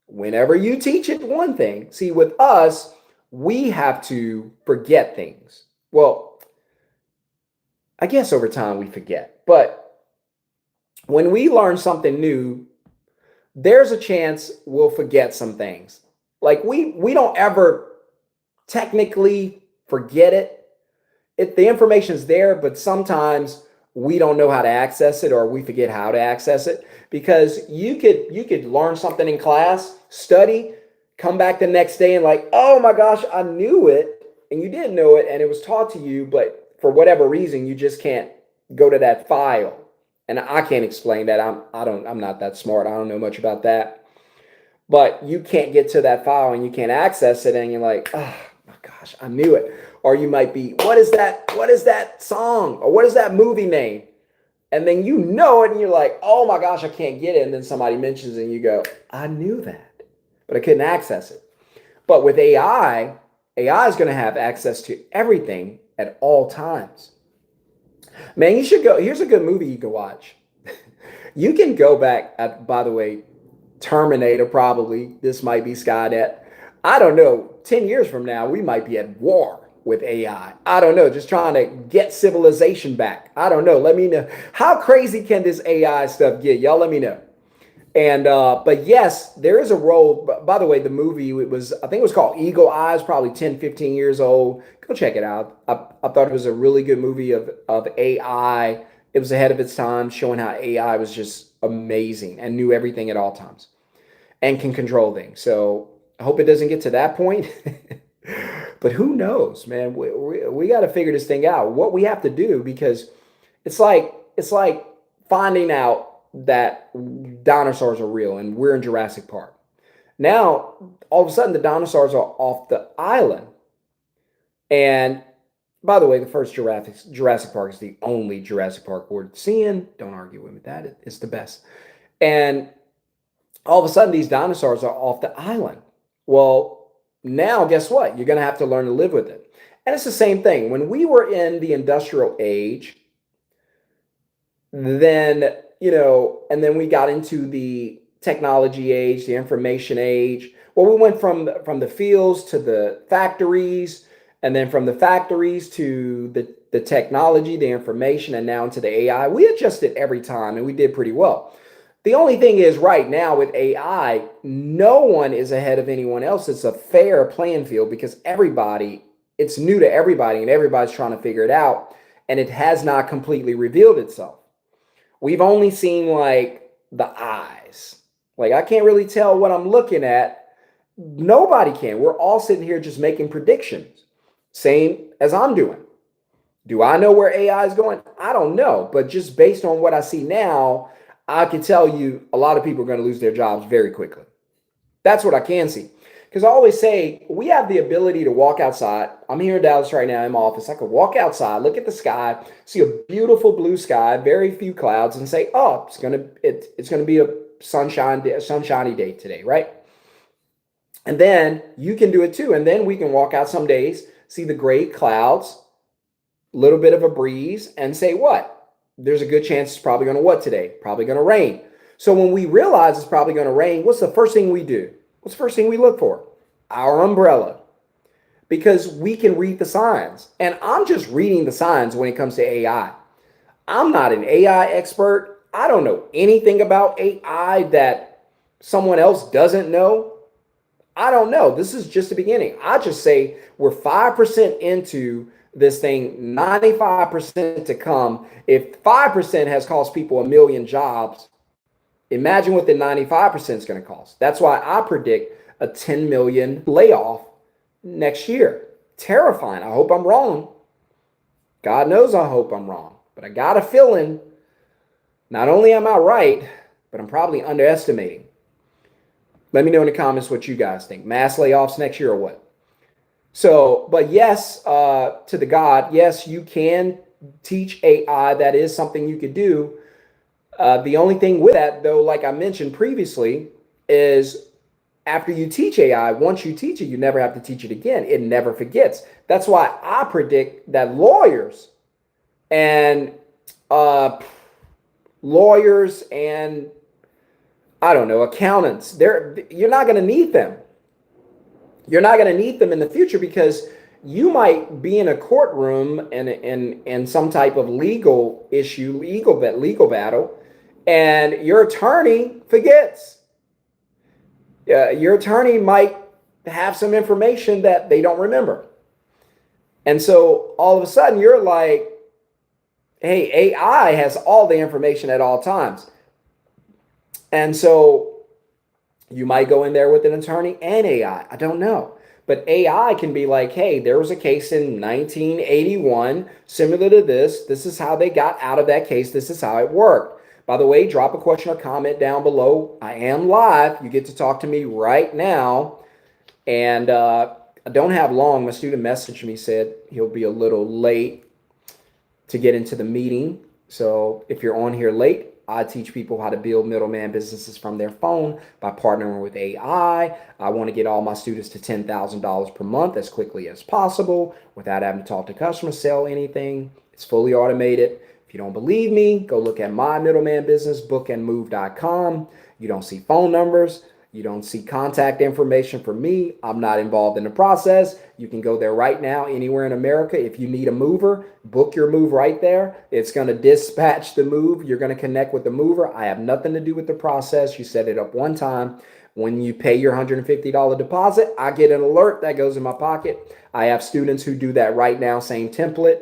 S1: Whenever you teach it one thing, see, with us, we have to forget things. Well, I guess over time we forget. But when we learn something new, there's a chance we'll forget some things. Like we don't ever technically forget it. The information's there, but sometimes we don't know how to access it, or we forget how to access it, because you could learn something in class, study, come back the next day and like, oh my gosh, I knew it, and you didn't know it, and it was taught to you, but for whatever reason, you just can't go to that file. And I can't explain that. I'm not that smart. I don't know much about that. But you can't get to that file and you can't access it, and you're like, oh my gosh. gosh, I knew it. Or you might be, what is that? What is that song? Or what is that movie name? And then you know it and you're like, oh my gosh, I can't get it. And then somebody mentions it and you go, I knew that, but I couldn't access it. But with AI is going to have access to everything at all times. Man, you should go. Here's a good movie you can watch. You can go back, by the way, Terminator, probably. This might be Skynet. I don't know. 10 years from now, we might be at war with AI. I don't know. Just trying to get civilization back. I don't know. Let me know. How crazy can this AI stuff get? Y'all let me know. And but yes, there is a role. By the way, the movie, I think it was called Eagle Eyes, probably 10, 15 years old. Go check it out. I thought it was a really good movie of AI. It was ahead of its time, showing how AI was just amazing and knew everything at all times and can control things. So I hope it doesn't get to that point. But who knows, man? We got to figure this thing out. What we have to do, because it's like finding out that dinosaurs are real and we're in Jurassic Park. Now, all of a sudden, the dinosaurs are off the island. And by the way, the first Jurassic Park is the only Jurassic Park worth seeing. Don't argue with me that. It's the best. And all of a sudden, these dinosaurs are off the island. Well, now guess what? You're going to have to learn to live with it. And it's the same thing. When we were in the industrial age, then, and then we got into the technology age, the information age. Well, we went from the fields to the factories, and then from the factories to the technology, the information, and now into the AI. We adjusted every time, and we did pretty well. The only thing is right now with AI, no one is ahead of anyone else. It's a fair playing field because it's new to everybody, and everybody's trying to figure it out, and it has not completely revealed itself. We've only seen like the eyes. Like I can't really tell what I'm looking at. Nobody can. We're all sitting here just making predictions. Same as I'm doing. Do I know where AI is going? I don't know. But just based on what I see now, I can tell you a lot of people are going to lose their jobs very quickly. That's what I can see. Because I always say we have the ability to walk outside. I'm here in Dallas right now in my office. I could walk outside, look at the sky, see a beautiful blue sky, very few clouds, and say, "Oh, it's gonna be a sunshiny day today, right?" And then you can do it too. And then we can walk out some days, see the gray clouds, a little bit of a breeze, and say, "What? There's a good chance it's probably going to what today? Probably going to rain." So when we realize it's probably going to rain, what's the first thing we do? What's the first thing we look for? Our umbrella. Because we can read the signs. And I'm just reading the signs when it comes to AI. I'm not an AI expert. I don't know anything about AI that someone else doesn't know. I don't know. This is just the beginning. I just say we're 5% into this thing, 95% to come. If 5% has cost people 1 million jobs, imagine what the 95% is going to cost. That's why I predict a 10 million layoff next year. Terrifying. I hope I'm wrong. God knows I hope I'm wrong. But I got a feeling not only am I right, but I'm probably underestimating. Let me know in the comments what you guys think. Mass layoffs next year or what? So, but yes, to the God, yes, you can teach AI. That is something you could do. The only thing with that, though, like I mentioned previously, is after you teach AI, once you teach it, you never have to teach it again. It never forgets. That's why I predict that lawyers and I don't know, accountants, you're not going to need them. You're not going to need them in the future because you might be in a courtroom in some type of legal issue, legal battle, and your attorney forgets. Your attorney might have some information that they don't remember. And so all of a sudden you're like, hey, AI has all the information at all times. And so you might go in there with an attorney and AI. I don't know. But AI can be like, hey, there was a case in 1981 similar to this. This is how they got out of that case. This is how it worked. By the way, drop a question or comment down below. I am live. You get to talk to me right now. And I don't have long. My student messaged me, said he'll be a little late to get into the meeting. So if you're on here late, I teach people how to build middleman businesses from their phone by partnering with AI. I want to get all my students to $10,000 per month as quickly as possible without having to talk to customers, sell anything. It's fully automated. If you don't believe me, go look at my middleman business, bookandmove.com. You don't see phone numbers. You don't see contact information for me. I'm not involved in the process. You can go there right now, anywhere in America. If you need a mover, book your move right there. It's going to dispatch the move. You're going to connect with the mover. I have nothing to do with the process. You set it up one time. When you pay your $150 deposit, I get an alert that goes in my pocket. I have students who do that right now, same template.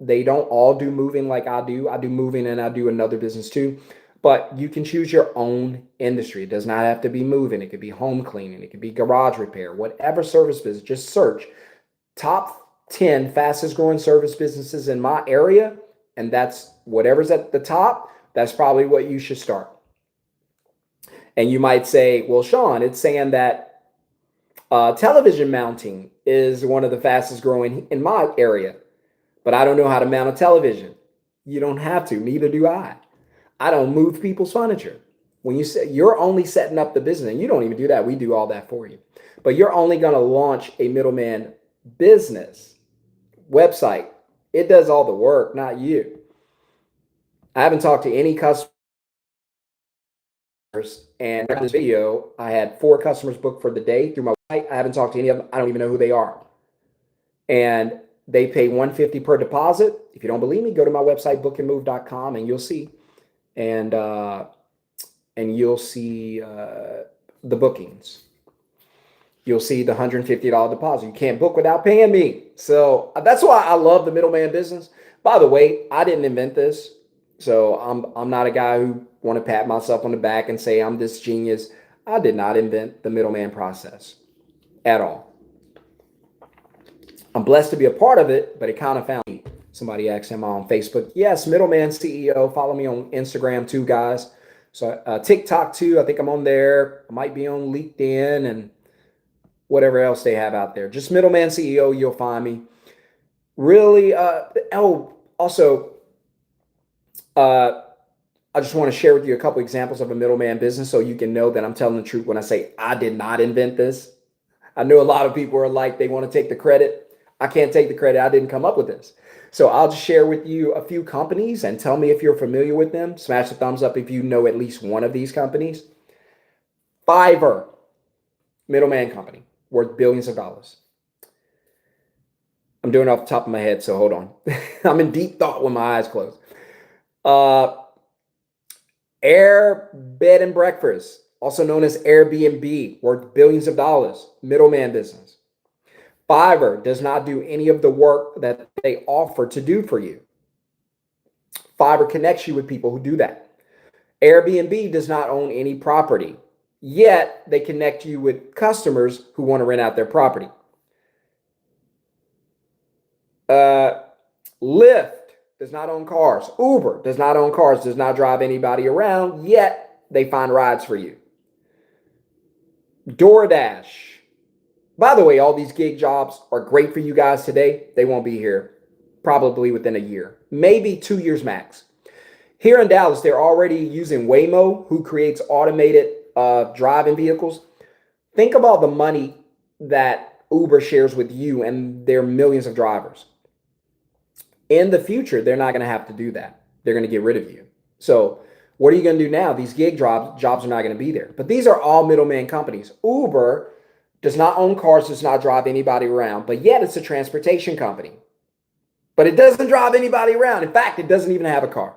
S1: They don't all do moving like I do. I do moving and I do another business too. But you can choose your own industry. It does not have to be moving. It could be home cleaning. It could be garage repair, whatever service business. Just search top 10 fastest growing service businesses in my area. And that's whatever's at the top. That's probably what you should start. And you might say, well, Shon, it's saying that television mounting is one of the fastest growing in my area. But I don't know how to mount a television. You don't have to. Neither do I. I don't move people's furniture. When you say you're only setting up the business, and you don't even do that, we do all that for you. But you're only going to launch a middleman business website. It does all the work, not you. I haven't talked to any customers, and in this video, I had 4 customers booked for the day through my website. I haven't talked to any of them. I don't even know who they are. And they pay $150 per deposit. If you don't believe me, go to my website, bookandmove.com, and you'll see. And you'll see the bookings. You'll see the $150 deposit. You can't book without paying me. So that's why I love the middleman business. By the way, I didn't invent this. So I'm not a guy who want to pat myself on the back and say I'm this genius. I did not invent the middleman process at all. I'm blessed to be a part of it, but it kind of found me. Somebody asked him on Facebook. Yes, Middleman CEO. Follow me on Instagram too, guys. So TikTok too. I think I'm on there. I might be on LinkedIn and whatever else they have out there. Just Middleman CEO. You'll find me. Really. Also, I just want to share with you a couple examples of a middleman business so you can know that I'm telling the truth when I say I did not invent this. I know a lot of people are like, they want to take the credit. I can't take the credit. I didn't come up with this. So I'll just share with you a few companies and tell me if you're familiar with them. Smash the thumbs up if you know at least one of these companies. Fiverr, middleman company, worth billions of dollars. I'm doing it off the top of my head, so hold on. I'm in deep thought with my eyes closed. Air Bed and Breakfast, also known as Airbnb, worth billions of dollars, middleman business. Fiverr does not do any of the work that they offer to do for you. Fiverr connects you with people who do that. Airbnb does not own any property, yet they connect you with customers who want to rent out their property. Lyft does not own cars. Uber does not own cars, does not drive anybody around, yet they find rides for you. DoorDash. By the way, all these gig jobs are great for you guys today. They won't be here probably within a year, maybe 2 years max. Here in Dallas, they're already using Waymo, who creates automated driving vehicles. Think about the money that Uber shares with you and their millions of drivers. In the future, they're not going to have to do that. They're going to get rid of you. So what are you going to do now? These gig jobs are not going to be there. But these are all middleman companies. Uber does not own cars, does not drive anybody around, but yet it's a transportation company. But it doesn't drive anybody around. In fact, it doesn't even have a car.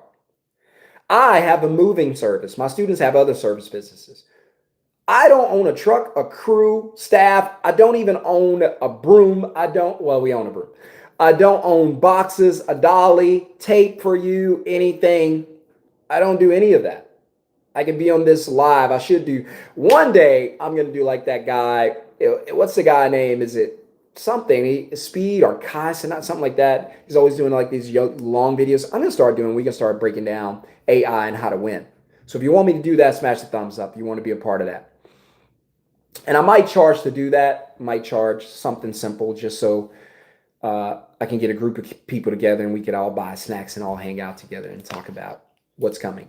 S1: I have a moving service. My students have other service businesses. I don't own a truck, a crew, staff. I don't even own a broom. We own a broom. I don't own boxes, a dolly, tape for you, anything. I don't do any of that. I can be on this live. I should do. One day, I'm going to do like that guy. What's the guy name? Is it something? Speed or Kais, not something like that. He's always doing like these long videos. I'm going to start doing, we can start breaking down AI and how to win. So if you want me to do that, smash the thumbs up. You want to be a part of that. And I might charge to do that, might charge something simple just so I can get a group of people together and we could all buy snacks and all hang out together and talk about what's coming.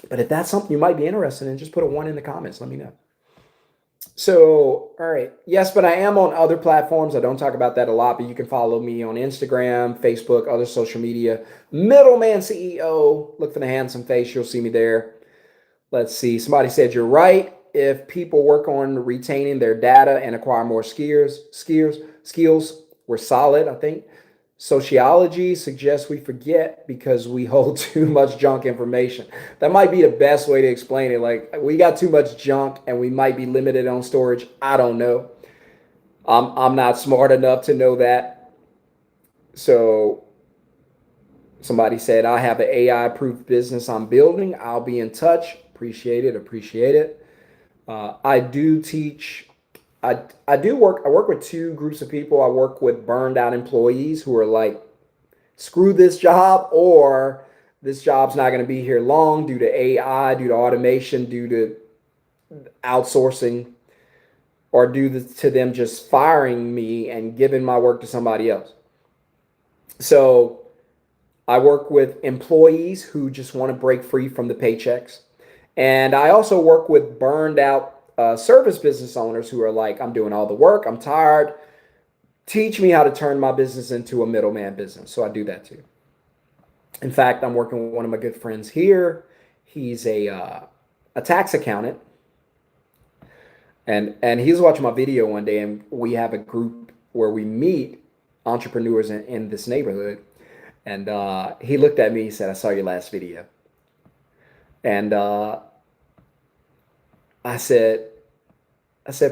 S1: But if that's something you might be interested in, just put a 1 in the comments. Let me know. So, all right. Yes, but I am on other platforms. I don't talk about that a lot, but you can follow me on Instagram, Facebook, other social media. Middleman CEO. Look for the handsome face. You'll see me there. Let's see. Somebody said you're right. If people work on retaining their data and acquire more skills, we're solid, I think. Sociology suggests we forget because we hold too much junk information. That might be the best way to explain it. Like, we got too much junk and we might be limited on storage. I don't know. I'm not smart enough to know that. So somebody said, I have an AI-proof business I'm building. I'll be in touch. Appreciate it. I do teach. I do work. I work with 2 groups of people. I work with burned out employees who are like, screw this job, or this job's not going to be here long due to AI, due to automation, due to outsourcing, or due to them just firing me and giving my work to somebody else. So I work with employees who just want to break free from the paychecks. And I also work with burned out service business owners who are like, I'm doing all the work, I'm tired. Teach me how to turn my business into a middleman business. So I do that too. In fact, I'm working with one of my good friends here. He's a tax accountant. And he was watching my video one day, and we have a group where we meet entrepreneurs in this neighborhood. And he looked at me, he said, I saw your last video. And I said,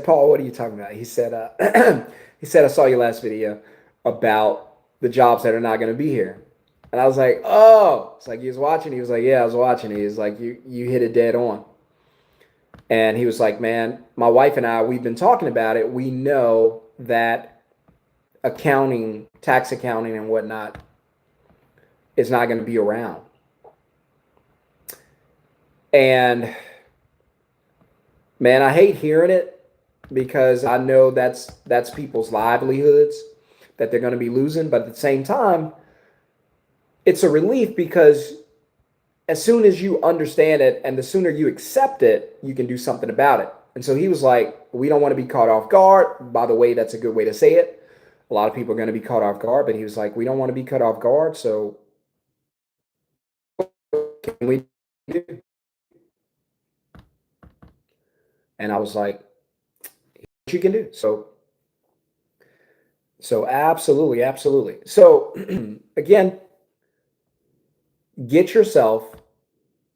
S1: Paul, what are you talking about? He said, I saw your last video about the jobs that are not going to be here. And I was like, oh, it's like he was watching. He was like, yeah, I was watching. He was like, you hit it dead on. And he was like, man, my wife and I, we've been talking about it. We know that accounting, tax accounting and whatnot is not going to be around. And man, I hate hearing it because I know that's people's livelihoods that they're going to be losing. But at the same time, it's a relief because as soon as you understand it and the sooner you accept it, you can do something about it. And so he was like, we don't want to be caught off guard. By the way, that's a good way to say it. A lot of people are going to be caught off guard, but he was like, we don't want to be caught off guard. So what can we do? And I was like, what you can do. So absolutely. So again, get yourself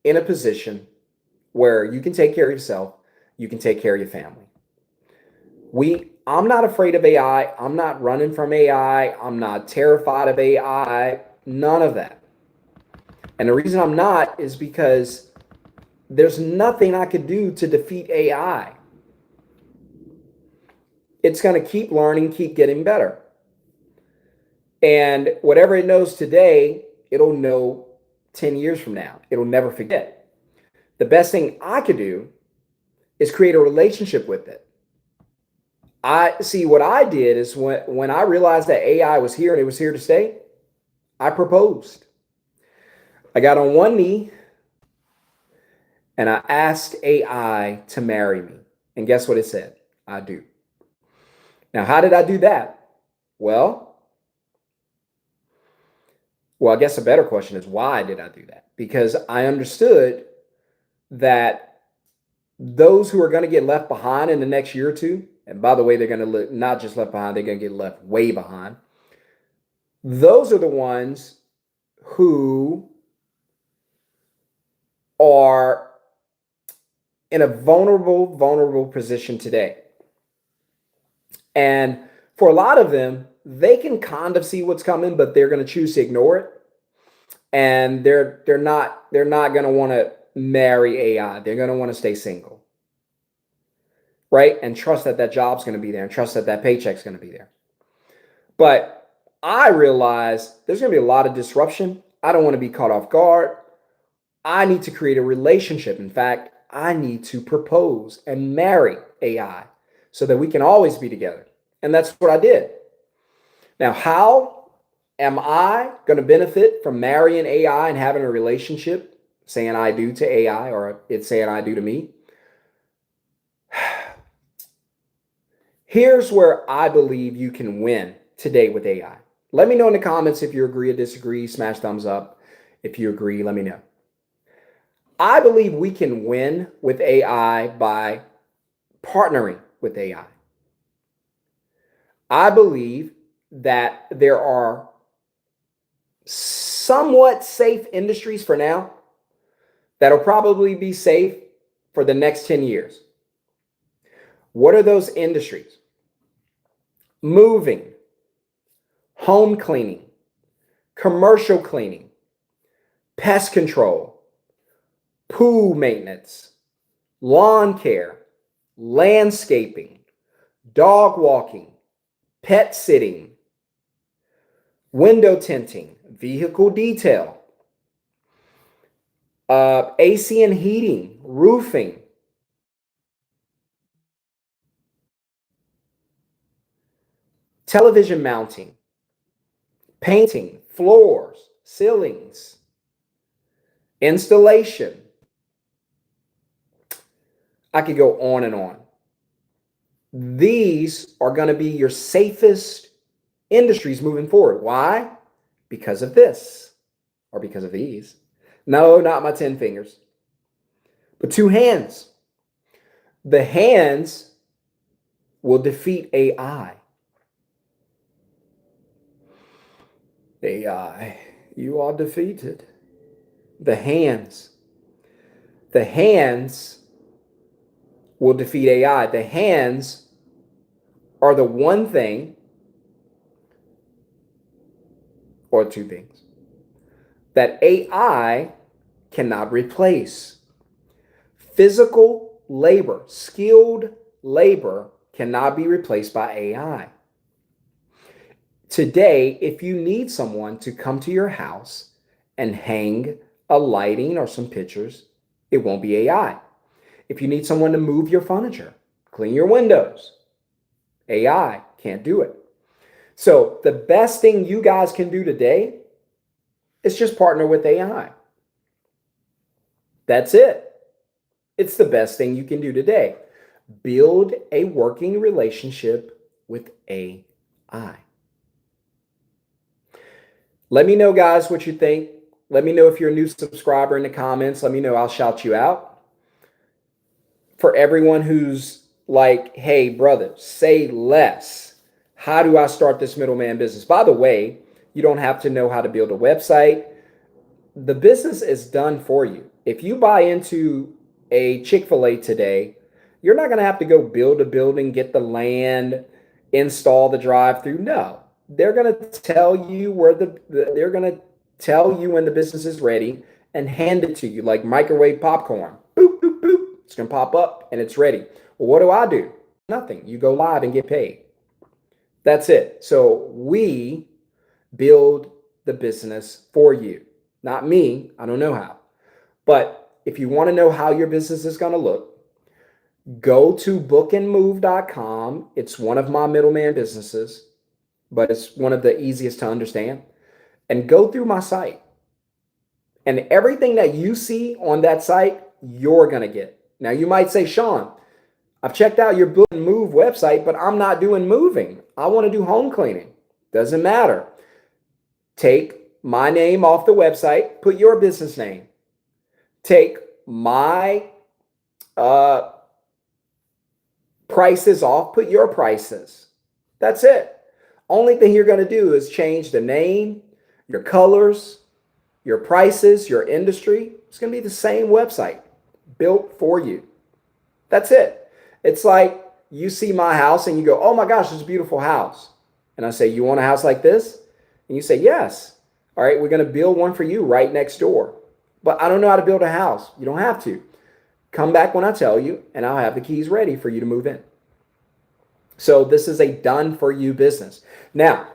S1: in a position where you can take care of yourself, you can take care of your family. I'm not afraid of AI. I'm not running from AI. I'm not terrified of AI. None of that. And the reason I'm not is because there's nothing I could do to defeat AI. It's going to keep learning, keep getting better. And whatever it knows today, it'll know 10 years from now. It'll never forget. The best thing I could do is create a relationship with it. I see what I did is when I realized that AI was here and it was here to stay, I proposed. I got on one knee and I asked AI to marry me. And guess what it said? I do. Now, how did I do that? Well, I guess a better question is, why did I do that? Because I understood that those who are going to get left behind in the next year or two, and by the way, they're going to not just left behind, they're going to get left way behind. Those are the ones who are in a vulnerable position today. And for a lot of them, they can kind of see what's coming, but they're going to choose to ignore it. And they're not going to want to marry AI. They're going to want to stay single. Right? And trust that job's going to be there and trust that paycheck's going to be there. But I realize there's going to be a lot of disruption. I don't want to be caught off guard. I need to create a relationship. In fact, I need to propose and marry AI so that we can always be together. And that's what I did. Now, how am I going to benefit from marrying AI and having a relationship, saying I do to AI or it's saying I do to me? Here's where I believe you can win today with AI. Let me know in the comments if you agree or disagree. Smash thumbs up. If you agree, let me know. I believe we can win with AI by partnering with AI. I believe that there are somewhat safe industries for now that'll probably be safe for the next 10 years. What are those industries? Moving, home cleaning, commercial cleaning, pest control, pool maintenance, lawn care, landscaping, dog walking, pet sitting, window tinting, vehicle detail, AC and heating, roofing, television mounting, painting, floors, ceilings, installation. I could go on and on. These are going to be your safest industries moving forward. Why? Because of this or because of these. No, not my 10 fingers, but 2 hands. The hands will defeat AI. AI, you are defeated. The hands will defeat AI. The hands are the one thing or 2 things that AI cannot replace. Physical labor, skilled labor cannot be replaced by AI. Today, if you need someone to come to your house and hang a lighting or some pictures, it won't be AI. If you need someone to move your furniture, clean your windows, AI can't do it. So the best thing you guys can do today is just partner with AI. That's it. It's the best thing you can do today. Build a working relationship with AI. Let me know, guys, what you think. Let me know if you're a new subscriber in the comments. Let me know. I'll shout you out. For everyone who's like, hey, brother, say less. How do I start this middleman business? By the way, you don't have to know how to build a website. The business is done for you. If you buy into a Chick-fil-A today, you're not going to have to go build a building, get the land, install the drive-through. No, they're going to tell you they're going to tell you when the business is ready and hand it to you like microwave popcorn. Boop, boop, boop. It's going to pop up and it's ready. Well, what do? Nothing. You go live and get paid. That's it. So we build the business for you. Not me. I don't know how. But if you want to know how your business is going to look, go to bookandmove.com. It's one of my middleman businesses, but it's one of the easiest to understand. And go through my site. And everything that you see on that site, you're going to get. Now, you might say, Shon, I've checked out your Book and Move website, but I'm not doing moving. I want to do home cleaning. Doesn't matter. Take my name off the website, put your business name. Take my prices off, put your prices. That's it. Only thing you're going to do is change the name, your colors, your prices, your industry. It's going to be the same website built for you. That's it. It's like you see my house and you go, oh my gosh, it's a beautiful house. And I say, you want a house like this? And you say, yes. All right, we're going to build one for you right next door. But I don't know how to build a house. You don't have to. Come back when I tell you, and I'll have the keys ready for you to move in. So this is a done for you business. Now,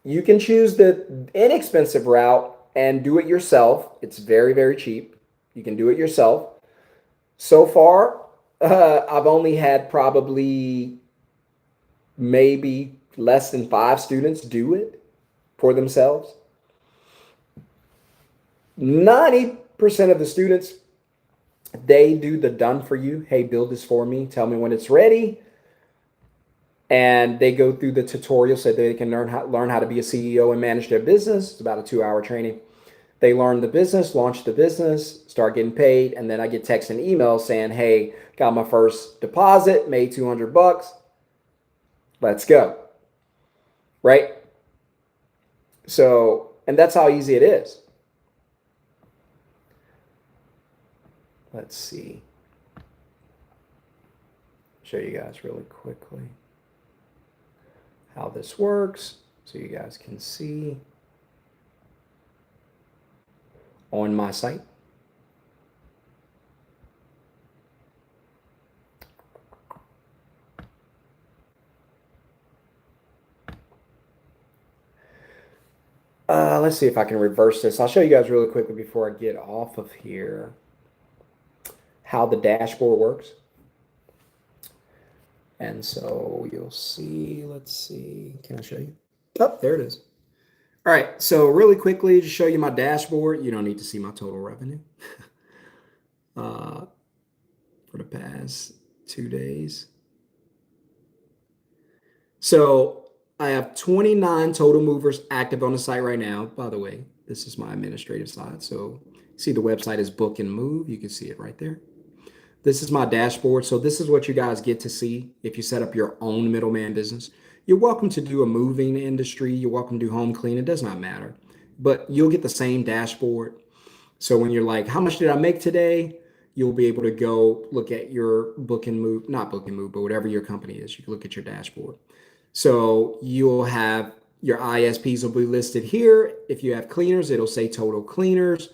S1: you can choose the inexpensive route and do it yourself. It's very, very cheap. You can do it yourself. So far, I've only had probably maybe less than 5 students do it for themselves. 90% of the students, they do the done for you. Hey, build this for me. Tell me when it's ready. And they go through the tutorial so they can learn how to be a CEO and manage their business. It's about a 2-hour training. They learn the business, launch the business, start getting paid, and then I get text and email saying, "Hey, got my first deposit, made $200. Let's go." Right? So, and that's how easy it is. Let's see. Show you guys really quickly how this works so you guys can see on my site. Let's see if I can reverse this. I'll show you guys really quickly before I get off of here how the dashboard works. And so you'll see, let's see, can I show you? Oh, there it is. All right, so really quickly to show you my dashboard, you don't need to see my total revenue for the past 2 days. So I have 29 total movers active on the site right now. By the way, this is my administrative side. So see the website is Book and Move. You can see it right there. This is my dashboard. So this is what you guys get to see if you set up your own middleman business. You're welcome to do a moving industry. You're welcome to do home clean. It does not matter. But you'll get the same dashboard. So when you're like, how much did I make today? You'll be able to go look at your Book and Move, not Book and Move, but whatever your company is. You can look at your dashboard. So you'll have your ISPs will be listed here. If you have cleaners, it'll say total cleaners,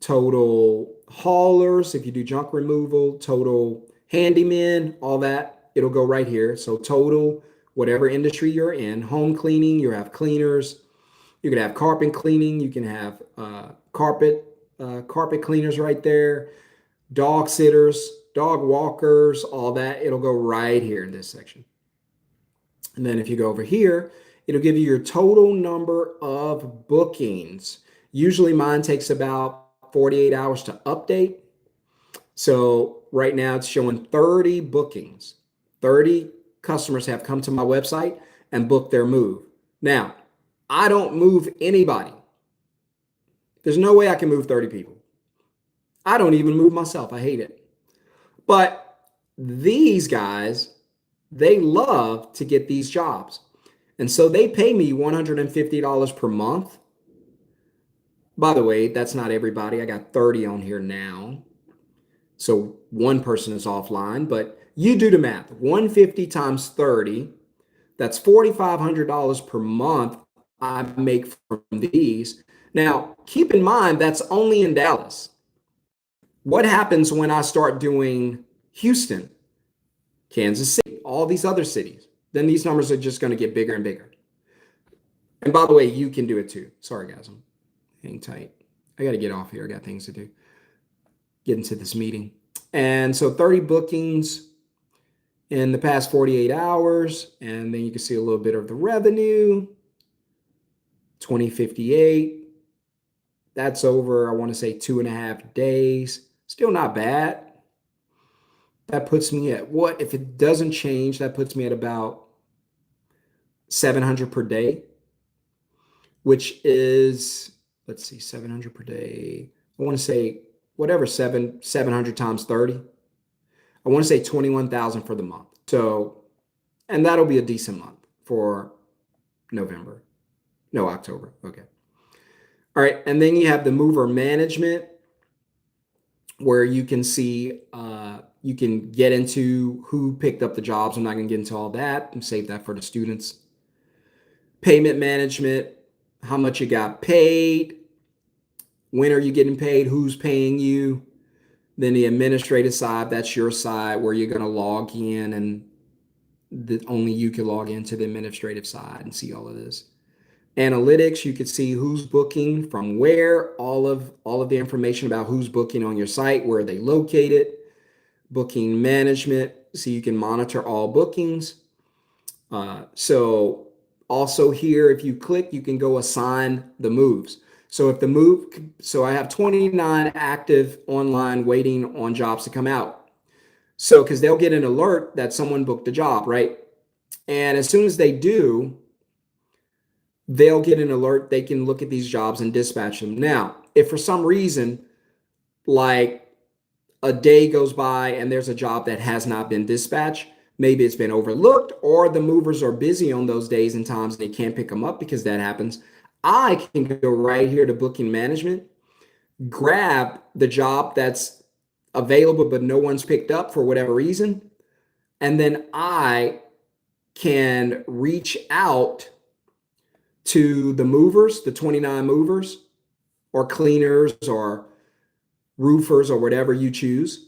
S1: total haulers, if you do junk removal, total handymen, all that, it'll go right here. So total, whatever industry you're in, home cleaning, you have cleaners. You can have carpet cleaning. You can have carpet cleaners right there, dog sitters, dog walkers, all that. It'll go right here in this section. And then if you go over here, it'll give you your total number of bookings. Usually mine takes about 48 hours to update. So right now it's showing 30 bookings. 30 customers have come to my website and booked their move. Now, I don't move anybody. There's no way I can move 30 people. I don't even move myself. I hate it. But these guys, they love to get these jobs. And so they pay me $150 per month. By the way, that's not everybody. I got 30 on here now. So one person is offline, but you do the math. 150 times 30, that's $4,500 per month I make from these. Now, keep in mind, that's only in Dallas. What happens when I start doing Houston, Kansas City, all these other cities? Then these numbers are just going to get bigger and bigger. And by the way, you can do it too. Sorry, guys. I'm hang tight. I got to get off here. I got things to do. Get into this meeting. And so 30 bookings in the past 48 hours. And then you can see a little bit of the revenue. 2058. That's over, I want to say 2.5 days. Still not bad. That puts me at what? If it doesn't change, that puts me at about 700 per day, which is, let's see, 700 per day. I want to say whatever, 700 times 30. I want to say 21,000 for the month. So, and that'll be a decent month for November. No, October. Okay. All right. And then you have the mover management where you can see, you can get into who picked up the jobs. I'm not going to get into all that and save that for the students. Payment management, how much you got paid, when are you getting paid, who's paying you. Then the administrative side, that's your side where you're going to log in and only you can log into the administrative side and see all of this. Analytics, you can see who's booking from where, all of the information about who's booking on your site, where are they located. booking management, so you can monitor all bookings. So also here, if you click, you can go assign the moves. So so I have 29 active online waiting on jobs to come out. So, because they'll get an alert that someone booked a job, right? And as soon as they do, they'll get an alert. They can look at these jobs and dispatch them. Now, if for some reason, like a day goes by and there's a job that has not been dispatched, maybe it's been overlooked, or the movers are busy on those days and times and they can't pick them up because that happens, I can go right here to booking management, grab the job that's available but no one's picked up for whatever reason, and then I can reach out to the movers, the 29 movers or cleaners or roofers or whatever you choose.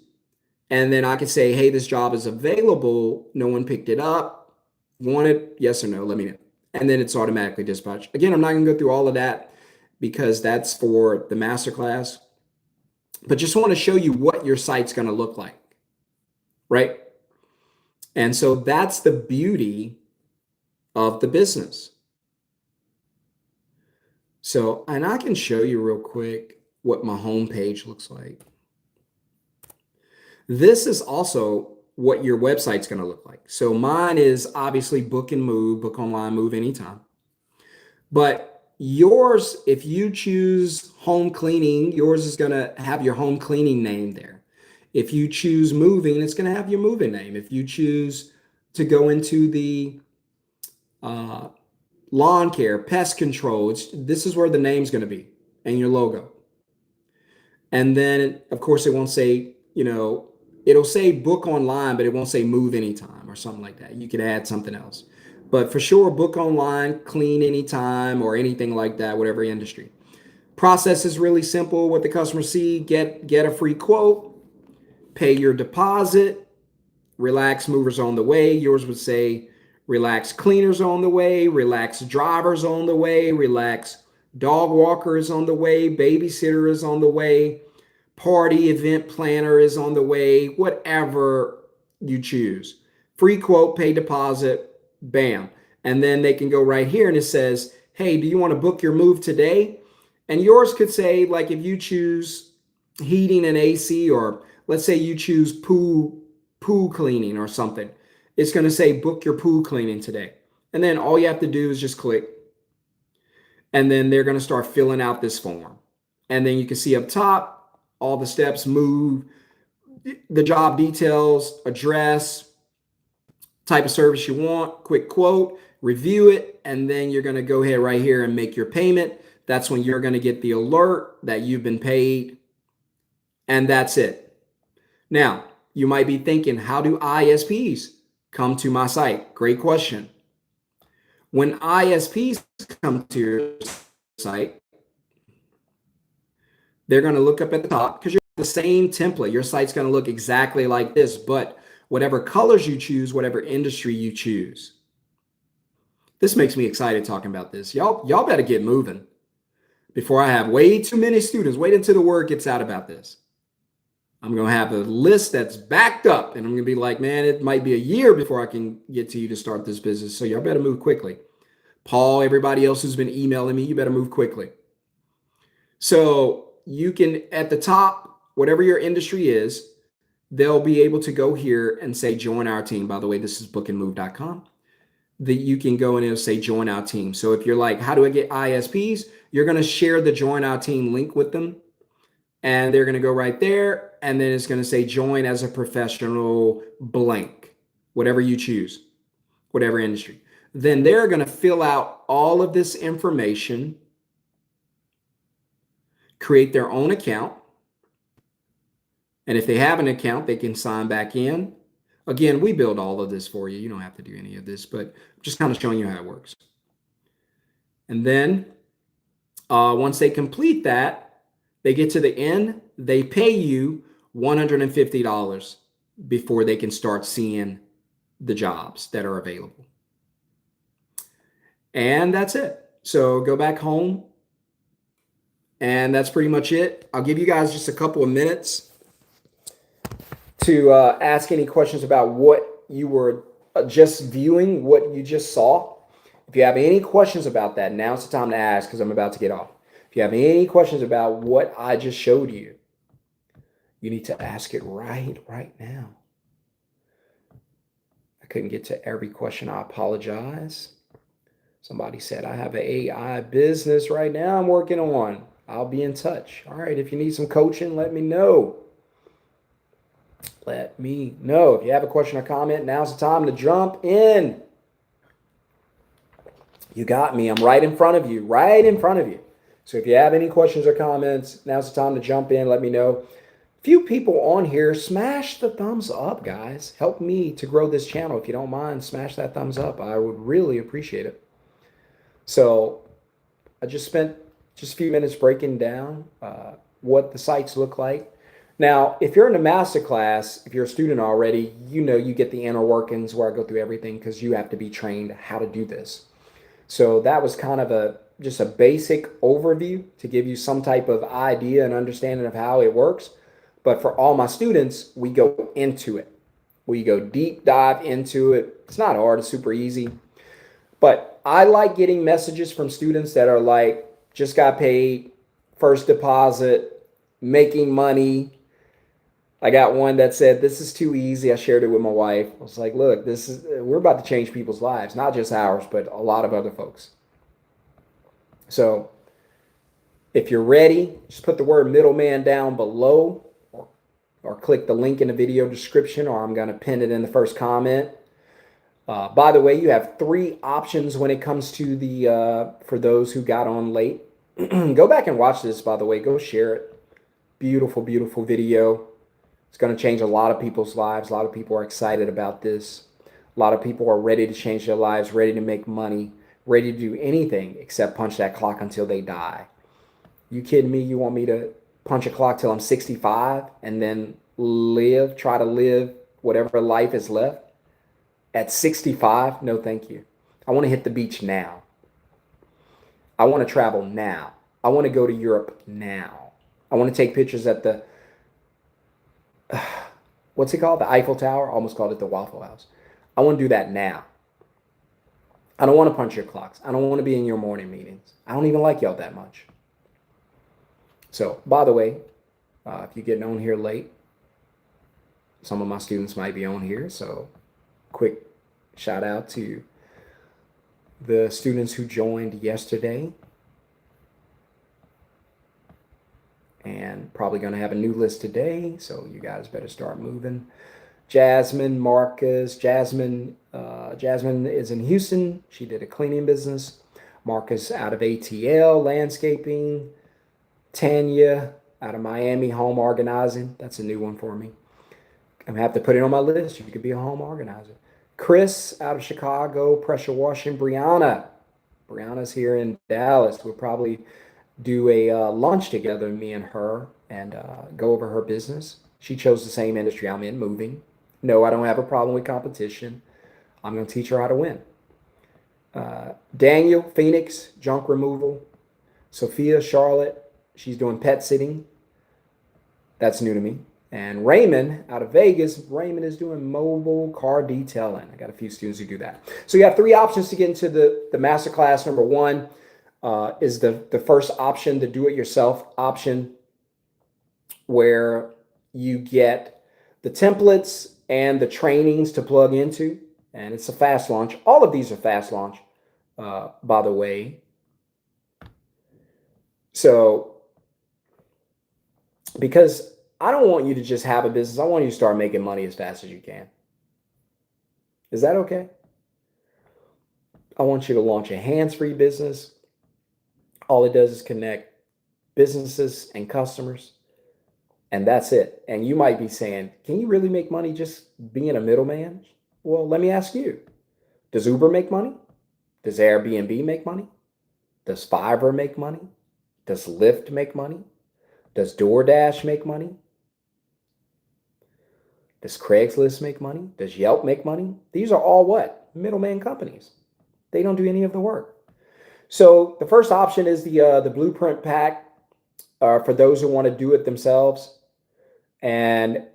S1: And then I can say, hey, this job is available. No one picked it up. Want it? Yes or no? Let me know. And then it's automatically dispatched. Again, I'm not going to go through all of that because that's for the masterclass. But just want to show you what your site's going to look like, right? And so that's the beauty of the business. So, and I can show you real quick what my homepage looks like. This is also what your website's going to look like. So mine is obviously book and move, book online, move anytime. But yours, if you choose home cleaning, yours is going to have your home cleaning name there. If you choose moving, it's going to have your moving name. If you choose to go into the lawn care, pest control, this is where the name's going to be and your logo. And then, of course, it won't say, it'll say book online, but it won't say move anytime or something like that. You could add something else. But for sure, book online, clean anytime or anything like that, whatever industry. Process is really simple. What the customers see, get a free quote, pay your deposit, relax movers on the way. Yours would say relax cleaners on the way, relax drivers on the way, relax dog walkers on the way, babysitter is on the way, party event planner is on the way, whatever you choose. Free quote, pay deposit, bam. And then they can go right here and it says, hey, do you want to book your move today? And yours could say, like if you choose heating and AC, or let's say you choose pool cleaning or something, it's going to say book your pool cleaning today. And then all you have to do is just click. And then they're going to start filling out this form. And then you can see up top, all the steps, move, the job details, address, type of service you want, quick quote, review it, and then you're going to go ahead right here and make your payment. That's when you're going to get the alert that you've been paid. And that's it. Now, you might be thinking, how do ISPs come to my site? Great question. When ISPs come to your site, they're going to look up at the top because you're the same template. Your site's going to look exactly like this, but whatever colors you choose, whatever industry you choose. This makes me excited talking about this. Y'all better get moving before I have way too many students. Wait until the word gets out about this. I'm going to have a list that's backed up, and I'm going to be like, man, it might be a year before I can get to you to start this business. So y'all better move quickly. Paul, everybody else who's been emailing me, you better move quickly. So you can, at the top, whatever your industry is, they'll be able to go here and say, join our team. By the way, this is bookandmove.com. That you can go in and say, join our team. So if you're like, how do I get ISPs? You're going to share the join our team link with them. And they're going to go right there. And then it's going to say, join as a professional blank, whatever you choose, whatever industry. Then they're going to fill out all of this information, create their own account. And if they have an account, they can sign back in. Again, we build all of this for you. You don't have to do any of this, but I'm just kind of showing you how it works. And then once they complete that, they get to the end, they pay you $150 before they can start seeing the jobs that are available. And that's it. So go back home. And that's pretty much it. I'll give you guys just a couple of minutes to ask any questions about what you were just viewing, what you just saw. If you have any questions about that, now's the time to ask because I'm about to get off. If you have any questions about what I just showed you, you need to ask it right now. I couldn't get to every question. I apologize. Somebody said, I have an AI business right now I'm working on. I'll be in touch. All right, if you need some coaching, let me know. Let me know. If you have a question or comment, now's the time to jump in. You got me. I'm right in front of you, right in front of you. So if you have any questions or comments, now's the time to jump in. Let me know. Few people on here, smash the thumbs up, guys. Help me to grow this channel. If you don't mind, smash that thumbs up. I would really appreciate it. So I just spent just a few minutes breaking down what the sites look like. Now, if you're in a masterclass, if you're a student already, you know you get the inner workings where I go through everything because you have to be trained how to do this. So that was kind of just a basic overview to give you some type of idea and understanding of how it works. But for all my students, we go into it. We go deep dive into it. It's not hard, it's super easy. But I like getting messages from students that are like, just got paid, first deposit, making money. I got one that said, this is too easy. I shared it with my wife. I was like, look, we're about to change people's lives, not just ours, but a lot of other folks. So if you're ready, just put the word middleman down below or click the link in the video description, or I'm going to pin it in the first comment. By the way, you have 3 options when it comes to the, for those who got on late. Go back and watch this, by the way. Go share it. Beautiful, beautiful video. It's going to change a lot of people's lives. A lot of people are excited about this. A lot of people are ready to change their lives, ready to make money, ready to do anything except punch that clock until they die. You kidding me? You want me to punch a clock till I'm 65 and then try to live whatever life is left? At 65, no thank you. I want to hit the beach now. I want to travel now. I want to go to Europe now. I want to take pictures at the, what's it called? The Eiffel Tower? I almost called it the Waffle House. I want to do that now. I don't want to punch your clocks. I don't want to be in your morning meetings. I don't even like y'all that much. So, by the way, if you're getting on here late, some of my students might be on here, so quick shout out to the students who joined yesterday, and probably going to have a new list today, so you guys better start moving. Jasmine, Marcus, Jasmine is in Houston. She did a cleaning business. Marcus out of ATL, landscaping. Tanya out of Miami, home organizing. That's a new one for me. I'm going to have to put it on my list. You could be a home organizer. Chris out of Chicago, pressure washing. Brianna's here in Dallas. We'll probably do a lunch together, me and her, and go over her business. She chose the same industry I'm in, moving. No, I don't have a problem with competition. I'm going to teach her how to win. Daniel, Phoenix, junk removal. Sophia, Charlotte, she's doing pet sitting. That's new to me. And Raymond out of Vegas, Raymond is doing mobile car detailing. I got a few students who do that. So you have 3 options to get into the masterclass. Number 1 is the first option, the do-it-yourself option, where you get the templates and the trainings to plug into. And it's a fast launch. All of these are fast launch, by the way. So, because I don't want you to just have a business. I want you to start making money as fast as you can. Is that okay? I want you to launch a hands-free business. All it does is connect businesses and customers, and that's it. And you might be saying, can you really make money just being a middleman? Well, let me ask you, does Uber make money? Does Airbnb make money? Does Fiverr make money? Does Lyft make money? Does DoorDash make money? Does Craigslist make money? Does Yelp make money? These are all what? Middleman companies. They don't do any of the work. So the first option is the blueprint pack for those who want to do it themselves. And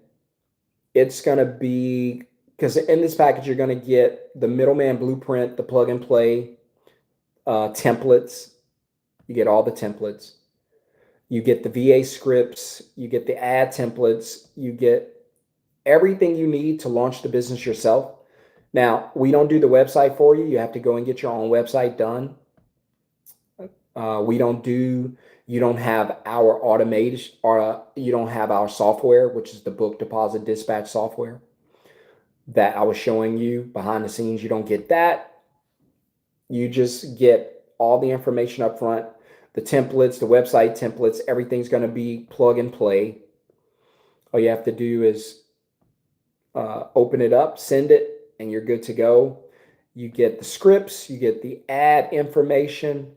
S1: it's going to be, because in this package, you're going to get the middleman blueprint, the plug and play templates. You get all the templates. You get the VA scripts. You get the ad templates. You get everything you need to launch the business yourself. Now, we don't do the website for you. You have to go and get your own website done. You don't have our automation, or you don't have our software, which is the book deposit dispatch software that I was showing you behind the scenes. You don't get that. You just get all the information up front, the templates, the website templates, everything's going to be plug and play. All you have to do is open it up, send it, and you're good to go. You get the scripts, you get the ad information.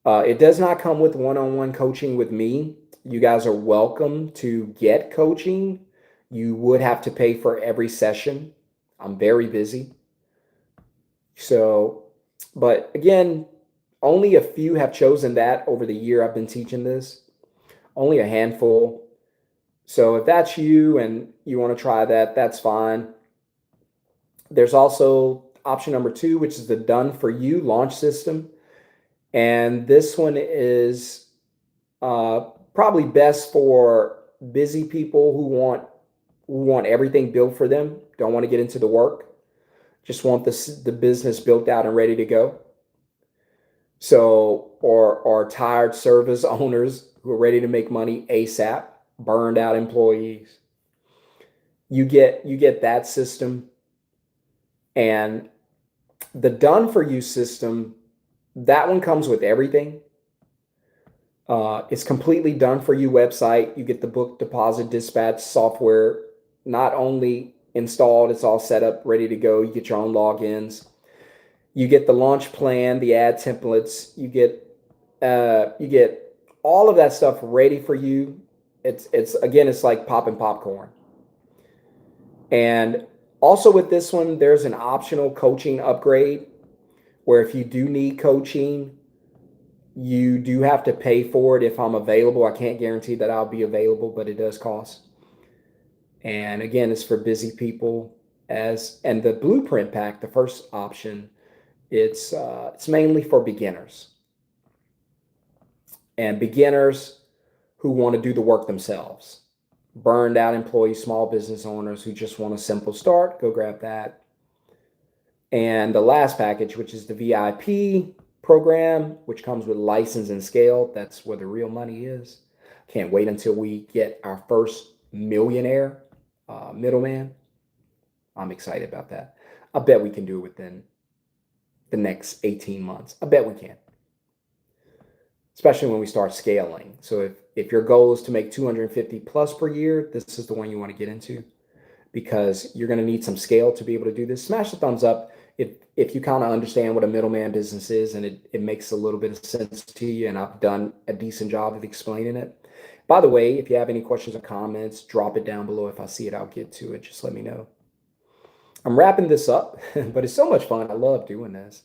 S1: It does not come with one-on-one coaching with me. You guys are welcome to get coaching. You would have to pay for every session. I'm very busy. So, but again, only a few have chosen that over the year I've been teaching this. Only a handful. So if that's you and you want to try that, that's fine. There's also option number 2, which is the done for you launch system. And this one is probably best for busy people who want everything built for them, don't want to get into the work, just want the business built out and ready to go. So, or tired service owners who are ready to make money ASAP, burned out employees. You get that system. And the done for you system, that one comes with everything. It's completely done for you website. You get the book deposit dispatch software, not only installed, it's all set up, ready to go. You get your own logins. You get the launch plan, the ad templates. You get all of that stuff ready for you. It's like popping popcorn. And also with this one, there's an optional coaching upgrade where if you do need coaching, you do have to pay for it if I'm available. I can't guarantee that I'll be available, but it does cost. And again, it's for busy people. And the blueprint pack, the first option, it's mainly for beginners. And beginners who want to do the work themselves. Burned out employees, small business owners who just want a simple start, go grab that. And the last package, which is the VIP program, which comes with license and scale. That's where the real money is. Can't wait until we get our first millionaire middleman. I'm excited about that. I bet we can do it within the next 18 months. I bet we can. Especially when we start scaling. So if your goal is to make 250 plus per year, this is the one you want to get into, because you're going to need some scale to be able to do this. Smash the thumbs up if you kind of understand what a middleman business is and it makes a little bit of sense to you, and I've done a decent job of explaining it. By the way, if you have any questions or comments, drop it down below. If I see it, I'll get to it. Just let me know. I'm wrapping this up, but it's so much fun. I love doing this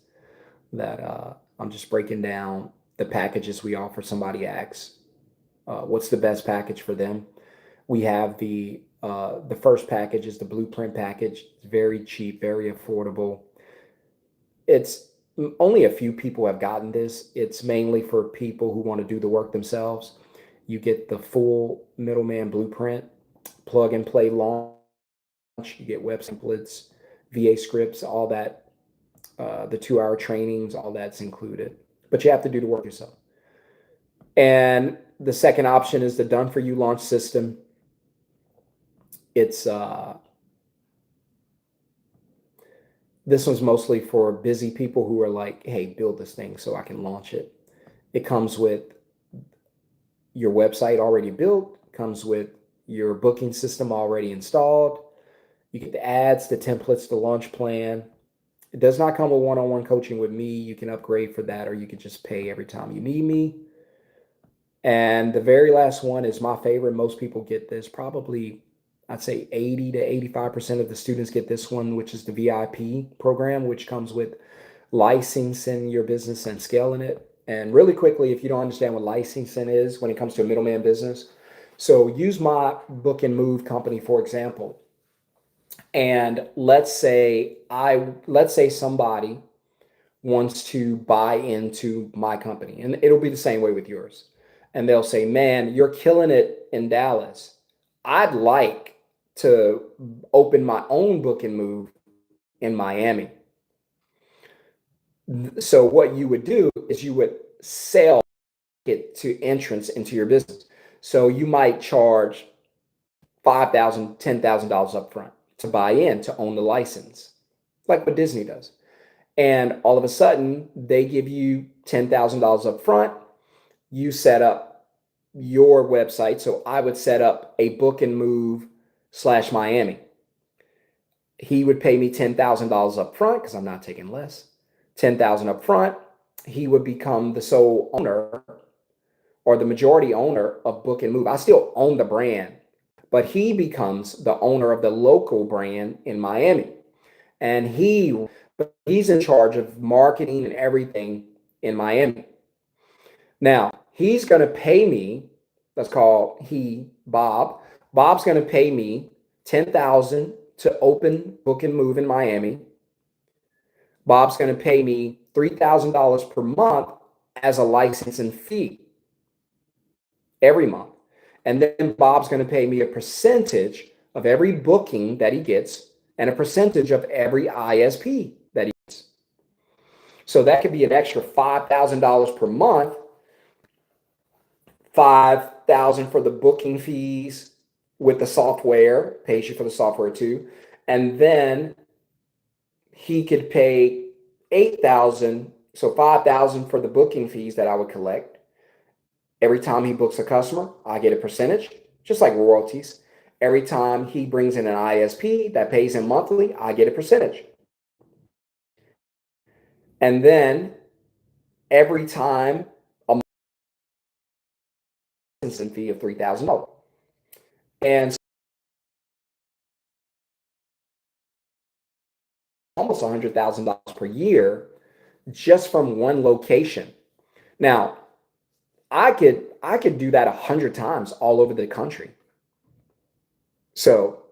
S1: that I'm just breaking down the packages we offer. Somebody asks, what's the best package for them? We have the first package is the blueprint package. It's very cheap, very affordable. It's only a few people have gotten this. It's mainly for people who want to do the work themselves. You get the full middleman blueprint, plug and play launch. You get web templates, VA scripts, all that, the 2-hour trainings, all that's included. But you have to do the work yourself. And the second option is the done for you launch system. It's this one's mostly for busy people who are like, hey, build this thing so I can launch it. It comes with your website already built, comes with your booking system already installed. You get the ads, the templates, the launch plan. It does not come with one-on-one coaching with me. You can upgrade for that, or you can just pay every time you need me. And the very last one is my favorite. Most people get this. Probably, I'd say 80 to 85% of the students get this one, which is the VIP program, which comes with licensing your business and scaling it. And really quickly, if you don't understand what licensing is when it comes to a middleman business, so use my book and move company, for example. And let's say somebody wants to buy into my company, and it'll be the same way with yours. And they'll say, "Man, you're killing it in Dallas. I'd like to open my own book and move in Miami." So what you would do is you would sell it to entrance into your business. So you might charge $5,000, $10,000 up front to buy in, to own the license, like what Disney does. And all of a sudden, they give you $10,000 up front. You set up your website. So I would set up a book and move slash Miami. He would pay me $10,000 up front because I'm not taking less. $10,000 up front. He would become the sole owner or the majority owner of Book and Move. I still own the brand, but he becomes the owner of the local brand in Miami. And he's in charge of marketing and everything in Miami. Now, he's going to pay me, let's call Bob. Bob's going to pay me $10,000 to open Book and Move in Miami. Bob's going to pay me $3,000 per month as a licensing fee every month. And then Bob's going to pay me a percentage of every booking that he gets and a percentage of every ISP that he gets. So that could be an extra $5,000 per month, $5,000 for the booking fees with the software, pays you for the software too. And then he could pay $8,000, so $5,000 for the booking fees that I would collect. Every time he books a customer, I get a percentage, just like royalties. Every time he brings in an ISP that pays him monthly, I get a percentage. And then every time a licensing fee of $3,000. And almost $100,000 per year just from one location. Now, I could do that 100 times all over the country. So,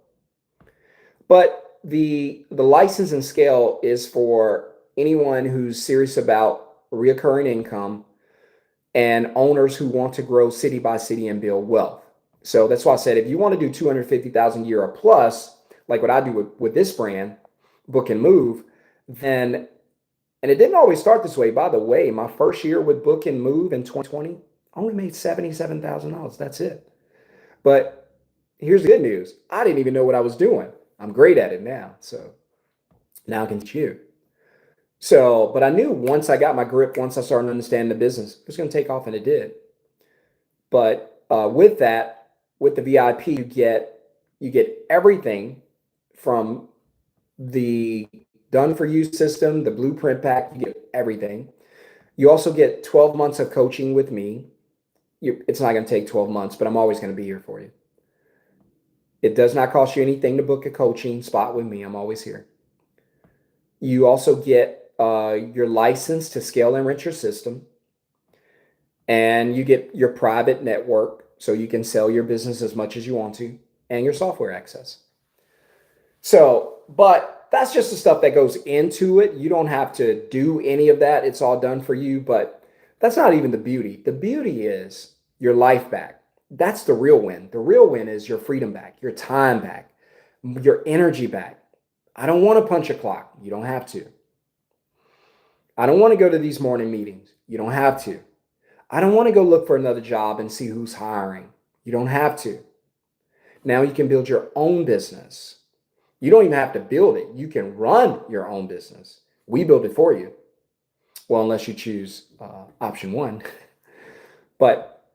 S1: but the license and scale is for anyone who's serious about recurring income and owners who want to grow city by city and build wealth. So that's why I said if you want to do 250,000 a year or plus, like what I do with this brand, Book and Move, then, and it didn't always start this way, by the way. My first year with Book and Move in 2020, I only made $77,000. That's it. But here's the good news. I didn't even know what I was doing. I'm great at it now. So now I can teach you. So, but I knew once I got my grip, once I started understanding the business, it was going to take off, and it did. But with that, with the VIP, you get everything from the done for you system, the blueprint pack. You get everything. You also get 12 months of coaching with me. It's not going to take 12 months, but I'm always going to be here for you. It does not cost you anything to book a coaching spot with me. I'm always here. You also get your license to scale and rent your system. And you get your private network so you can sell your business as much as you want to, and your software access. So, but that's just the stuff that goes into it. You don't have to do any of that. It's all done for you, but that's not even the beauty. The beauty is your life back. That's the real win. The real win is your freedom back, your time back, your energy back. I don't want to punch a clock. You don't have to. I don't want to go to these morning meetings. You don't have to. I don't want to go look for another job and see who's hiring. You don't have to. Now you can build your own business. You don't even have to build it. You can run your own business. We build it for you. Well, unless you choose option one. But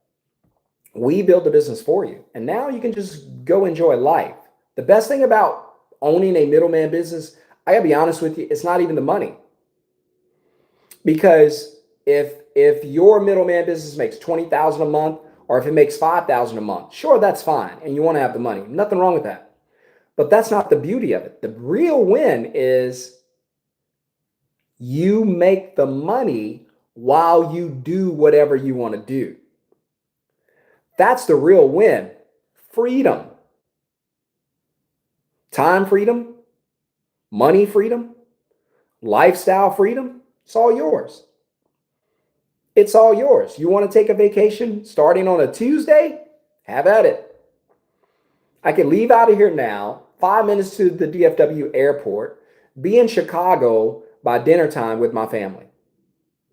S1: we build the business for you. And now you can just go enjoy life. The best thing about owning a middleman business, I gotta be honest with you, it's not even the money. Because if your middleman business makes $20,000 a month, or if it makes $5,000 a month, sure, that's fine. And you want to have the money. Nothing wrong with that. But that's not the beauty of it. The real win is you make the money while you do whatever you want to do. That's the real win. Freedom time freedom, money freedom, lifestyle freedom. It's all yours. It's all yours. You want to take a vacation starting on a Tuesday? Have at it. I can leave out of here now, 5 minutes to the DFW airport, be in Chicago by dinner time with my family.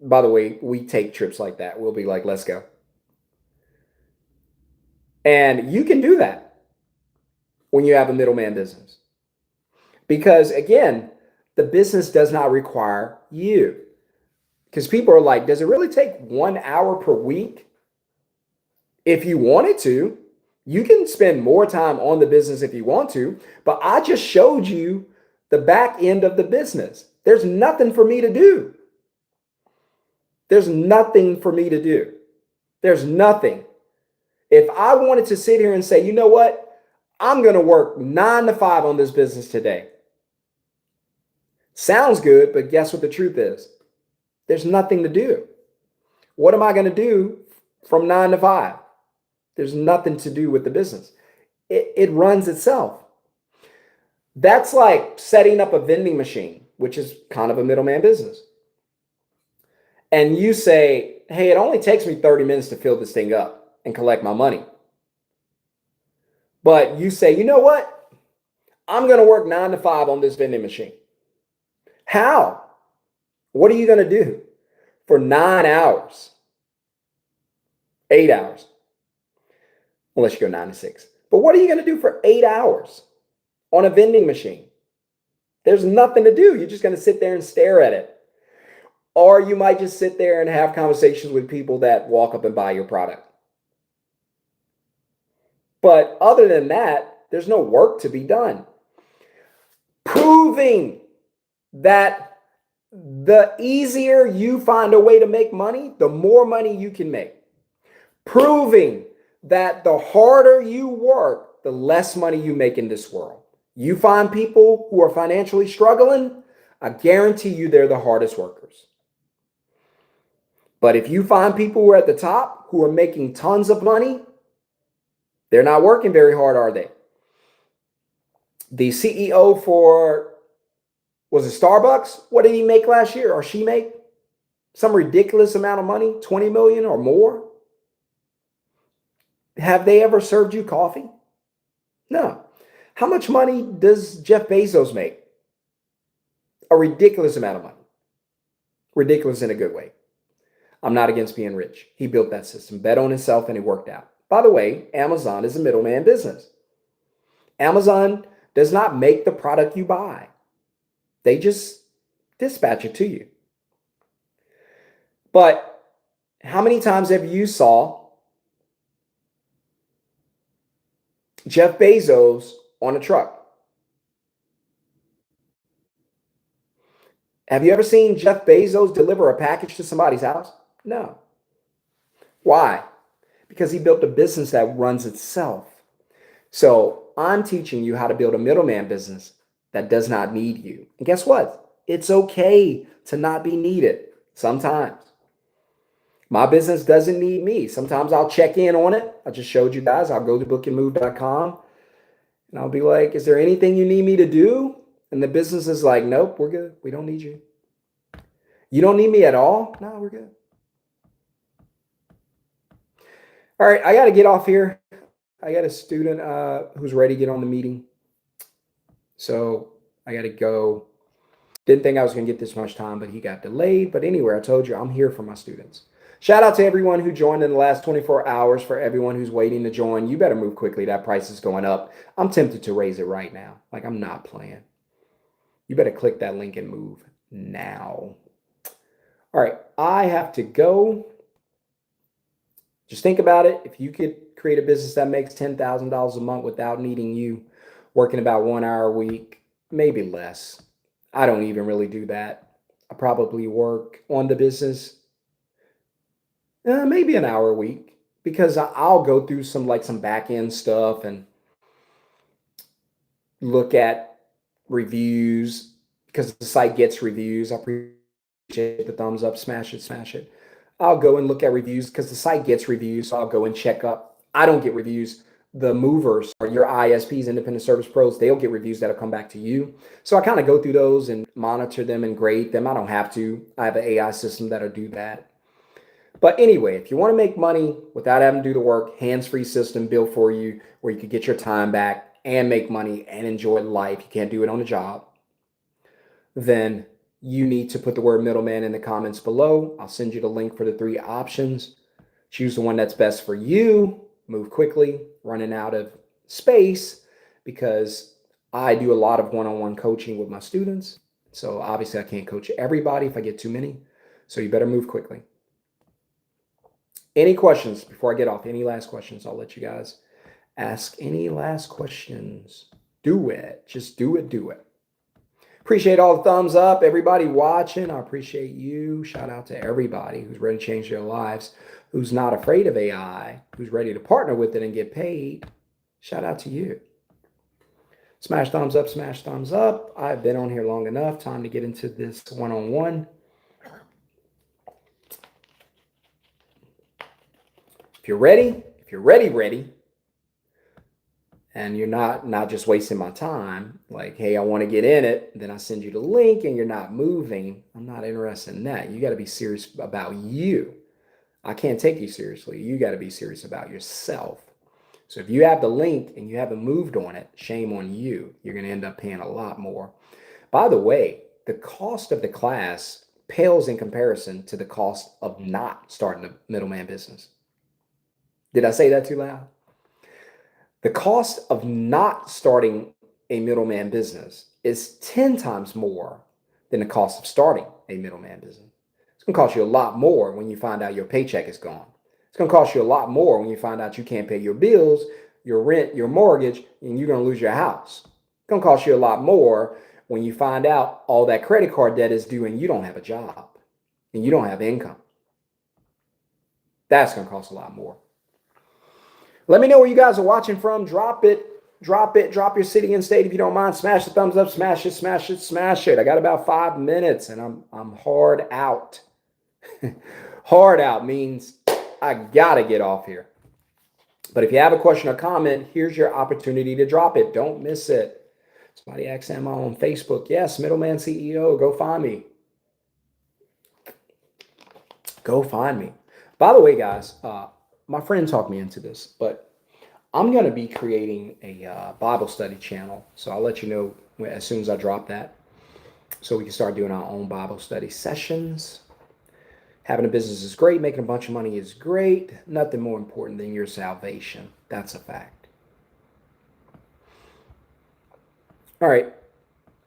S1: By the way, we take trips like that. We'll be like, let's go. And you can do that when you have a middleman business. Because again, the business does not require you. Because people are like, does it really take 1 hour per week? If you wanted to, you can spend more time on the business if you want to, but I just showed you the back end of the business. There's nothing for me to do. There's nothing for me to do. There's nothing. If I wanted to sit here and say, you know what? I'm going to work 9 to 5 on this business today. Sounds good, but guess what the truth is? There's nothing to do. What am I going to do from 9 to 5? There's nothing to do with the business. It runs itself. That's like setting up a vending machine, which is kind of a middleman business. And you say, hey, it only takes me 30 minutes to fill this thing up and collect my money. But you say, you know what? I'm going to work 9 to 5 on this vending machine. How? What are you going to do for 9 hours? 8 hours. Unless you go 9 to 6. But what are you going to do for 8 hours on a vending machine? There's nothing to do. You're just going to sit there and stare at it. Or you might just sit there and have conversations with people that walk up and buy your product. But other than that, there's no work to be done. Proving that the easier you find a way to make money, the more money you can make. Proving that the harder you work, the less money you make in this world. You find people who are financially struggling, I guarantee you they're the hardest workers. But if you find people who are at the top who are making tons of money, they're not working very hard, are they? The CEO for, was it Starbucks? What did he make last year, or she make? Some ridiculous amount of money, 20 million or more. Have they ever served you coffee? No. How much money does Jeff Bezos make? A ridiculous amount of money. Ridiculous in a good way. I'm not against being rich. He built that system, bet on himself, and it worked out. By the way, Amazon is a middleman business. Amazon does not make the product you buy. They just dispatch it to you. But how many times have you saw Jeff Bezos on a truck? Have you ever seen Jeff Bezos deliver a package to somebody's house? No. Why? Because he built a business that runs itself. So I'm teaching you how to build a middleman business that does not need you. And guess what? It's okay to not be needed sometimes. My business doesn't need me. Sometimes I'll check in on it. I just showed you guys. I'll go to bookandmove.com and I'll be like, is there anything you need me to do? And the business is like, nope, we're good. We don't need you. You don't need me at all? No, we're good. All right, I got to get off here. I got a student who's ready to get on the meeting. So I got to go. Didn't think I was going to get this much time, but he got delayed. But anyway, I told you I'm here for my students. Shout out to everyone who joined in the last 24 hours. For everyone who's waiting to join, you better move quickly. That price is going up. I'm tempted to raise it right now. Like, I'm not playing. You better click that link and move now. All right, I have to go. Just think about it. If you could create a business that makes $10,000 a month without needing you, working about 1 hour a week, maybe less. I don't even really do that. I probably work on the business maybe an hour a week, because I'll go through some back end stuff and look at reviews, because the site gets reviews. I appreciate the thumbs up. Smash it, smash it. I'll go and look at reviews because the site gets reviews. So I'll go and check up. I don't get reviews, the movers or your ISPs, independent service pros, they'll get reviews that'll come back to you. So I kind of go through those and monitor them and grade them. I don't have to. I have an AI system that'll do that. But anyway, if you want to make money without having to do the work, hands-free system built for you where you could get your time back and make money and enjoy life. You can't do it on a job. Then you need to put the word middleman in the comments below. I'll send you the link for the 3 options. Choose the one that's best for you. Move quickly, running out of space because I do a lot of one-on-one coaching with my students. So obviously I can't coach everybody if I get too many. So you better move quickly. Any questions before I get off? Any last questions? I'll let you guys ask any last questions. Do it. Just do it. Do it. Appreciate all the thumbs up. Everybody watching, I appreciate you. Shout out to everybody who's ready to change their lives, who's not afraid of AI, who's ready to partner with it and get paid. Shout out to you. Smash thumbs up, smash thumbs up. I've been on here long enough. Time to get into this one-on-one. If you're ready, and you're not just wasting my time, like, hey, I want to get in it, then I send you the link and you're not moving, I'm not interested in that. You got to be serious about you. I can't take you seriously. You got to be serious about yourself. So if you have the link and you haven't moved on it, shame on you. You're going to end up paying a lot more. By the way, the cost of the class pales in comparison to the cost of not starting a middleman business. Did I say that too loud? The cost of not starting a middleman business is 10 times more than the cost of starting a middleman business. It's going to cost you a lot more when you find out your paycheck is gone. It's going to cost you a lot more when you find out you can't pay your bills, your rent, your mortgage, and you're going to lose your house. It's going to cost you a lot more when you find out all that credit card debt is due and you don't have a job and you don't have income. That's going to cost a lot more. Let me know where you guys are watching from. Drop it. Drop your city and state if you don't mind. Smash the thumbs up. Smash it, smash it, smash it. I got about 5 minutes and I'm hard out. Hard out means I gotta get off here. But if you have a question or comment, here's your opportunity to drop it. Don't miss it. Somebody asked Emma on Facebook. Yes, Middleman CEO. Go find me. Go find me. By the way, guys, my friend talked me into this, but I'm going to be creating a Bible study channel. So I'll let you know as soon as I drop that so we can start doing our own Bible study sessions. Having a business is great. Making a bunch of money is great. Nothing more important than your salvation. That's a fact. All right.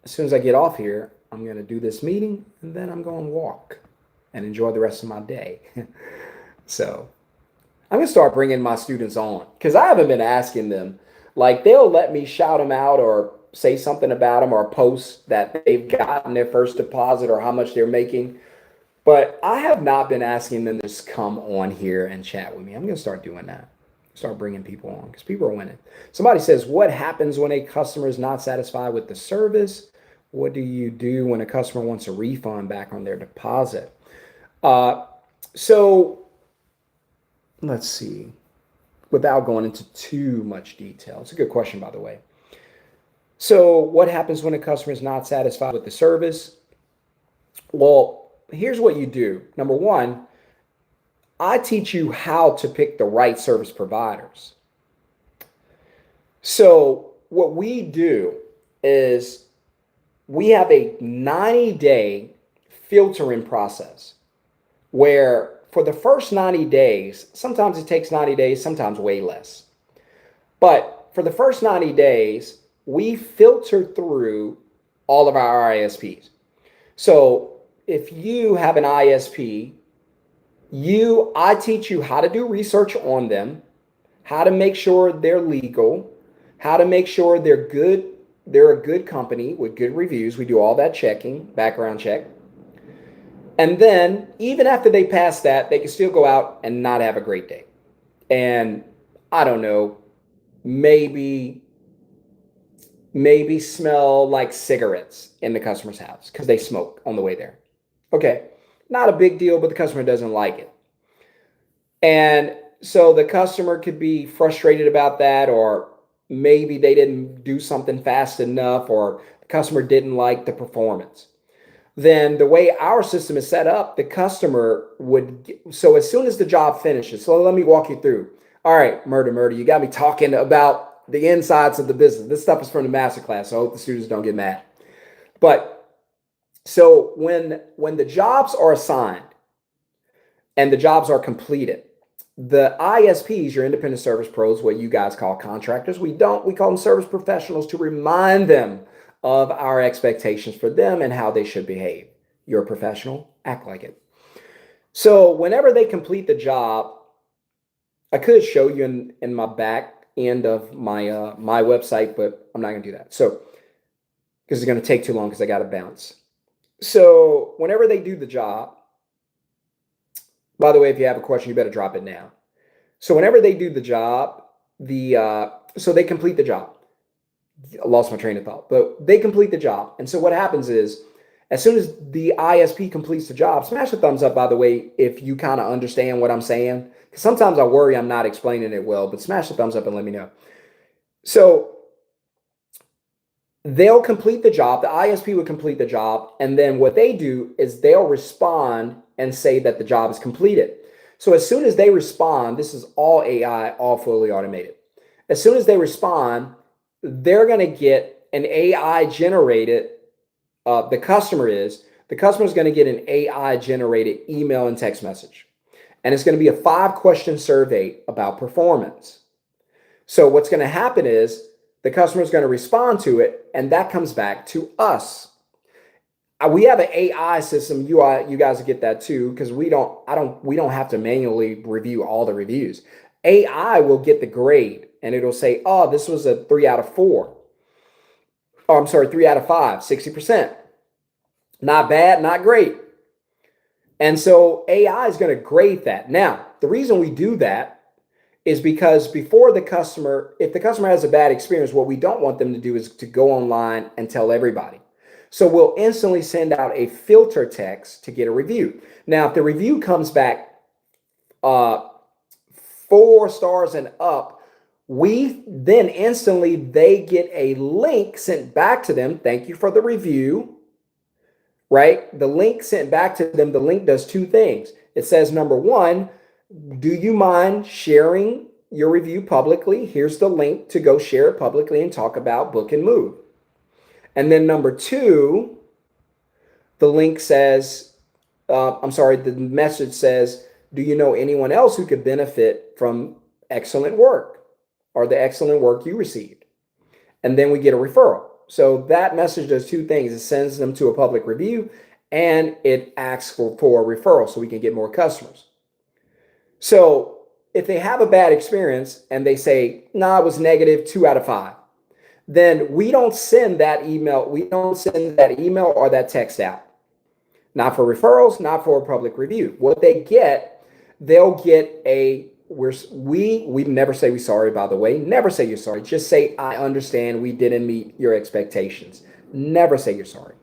S1: As soon as I get off here, I'm going to do this meeting and then I'm going to walk and enjoy the rest of my day. So I'm going to start bringing my students on because I haven't been asking them. Like, they'll let me shout them out or say something about them or post that they've gotten their first deposit or how much they're making. But I have not been asking them to just come on here and chat with me. I'm going to start doing that. Start bringing people on because people are winning. Somebody says, what happens when a customer is not satisfied with the service? What do you do when a customer wants a refund back on their deposit? So let's see, without going into too much detail. It's a good question, by the way. So what happens when a customer is not satisfied with the service? Well, here's what you do. Number one, I teach you how to pick the right service providers. So what we do is we have a 90-day filtering process where for the first 90 days, sometimes it takes 90 days, sometimes way less. But for the first 90 days, we filter through all of our ISPs. So if you have an ISP, I teach you how to do research on them, how to make sure they're legal, how to make sure they're good. They're a good company with good reviews. We do all that checking, background check. And then even after they pass that, they can still go out and not have a great day. And I don't know, maybe smell like cigarettes in the customer's house because they smoke on the way there. Okay, not a big deal, but the customer doesn't like it. And So the customer could be frustrated about that, or maybe they didn't do something fast enough, or the customer didn't like the performance. Then the way our system is set up, the customer would, so as soon as the job finishes, so let me walk you through. All right, murder, you got me talking about the insides of the business. This stuff is from the masterclass, so I hope the students don't get mad. But so when the jobs are assigned and the jobs are completed, the ISPs, your independent service pros, what you guys call contractors, we call them service professionals, to remind them of our expectations for them and how they should behave. You're a professional, act like it. So whenever they complete the job, I could show you in my back end of my website, but I'm not gonna do that. So, because it's gonna take too long because I gotta bounce. So whenever they do the job, by the way, if you have a question, you better drop it now. So whenever they do the job, so they complete the job. I lost my train of thought, but they complete the job. And so what happens is, as soon as the ISP completes the job, smash the thumbs up, by the way, if you kind of understand what I'm saying. Because sometimes I worry I'm not explaining it well, but smash the thumbs up and let me know. So they'll complete the job, the ISP would complete the job, and then what they do is they'll respond and say that the job is completed. So as soon as they respond, this is all AI, all fully automated. As soon as they respond, they're going to get an AI generated, the customer is going to get an AI generated email and text message. And it's going to be a 5-question survey about performance. So what's going to happen is the customer is going to respond to it, and that comes back to us. We have an AI system. You guys get that too, because we don't have to manually review all the reviews. AI will get the grade, and it'll say, oh, this was a 3 out of 4. Oh, I'm sorry, 3 out of 5, 60%. Not bad, not great. And so AI is going to grade that. Now, the reason we do that is because before the customer, if the customer has a bad experience, what we don't want them to do is to go online and tell everybody. So we'll instantly send out a filter text to get a review. Now, if the review comes back 4 stars and up, then instantly they get a link sent back to them. Thank you for the review, right? The link sent back to them, the link does 2 things. It says, number 1, do you mind sharing your review publicly? Here's the link to go share it publicly and talk about Book and Move. And then number 2, the link says, the message says, do you know anyone else who could benefit from excellent work or the excellent work you received? And then we get a referral. So that message does 2 things. It sends them to a public review, and it asks for a referral so we can get more customers. So if they have a bad experience and they say, nah, it was negative 2 out of 5, then we don't send that email. We don't send that email or that text out. Not for referrals, not for a public review. What they get, they'll get we never say we're sorry, by the way. Never say you're sorry. Just say, I understand we didn't meet your expectations. Never say you're sorry.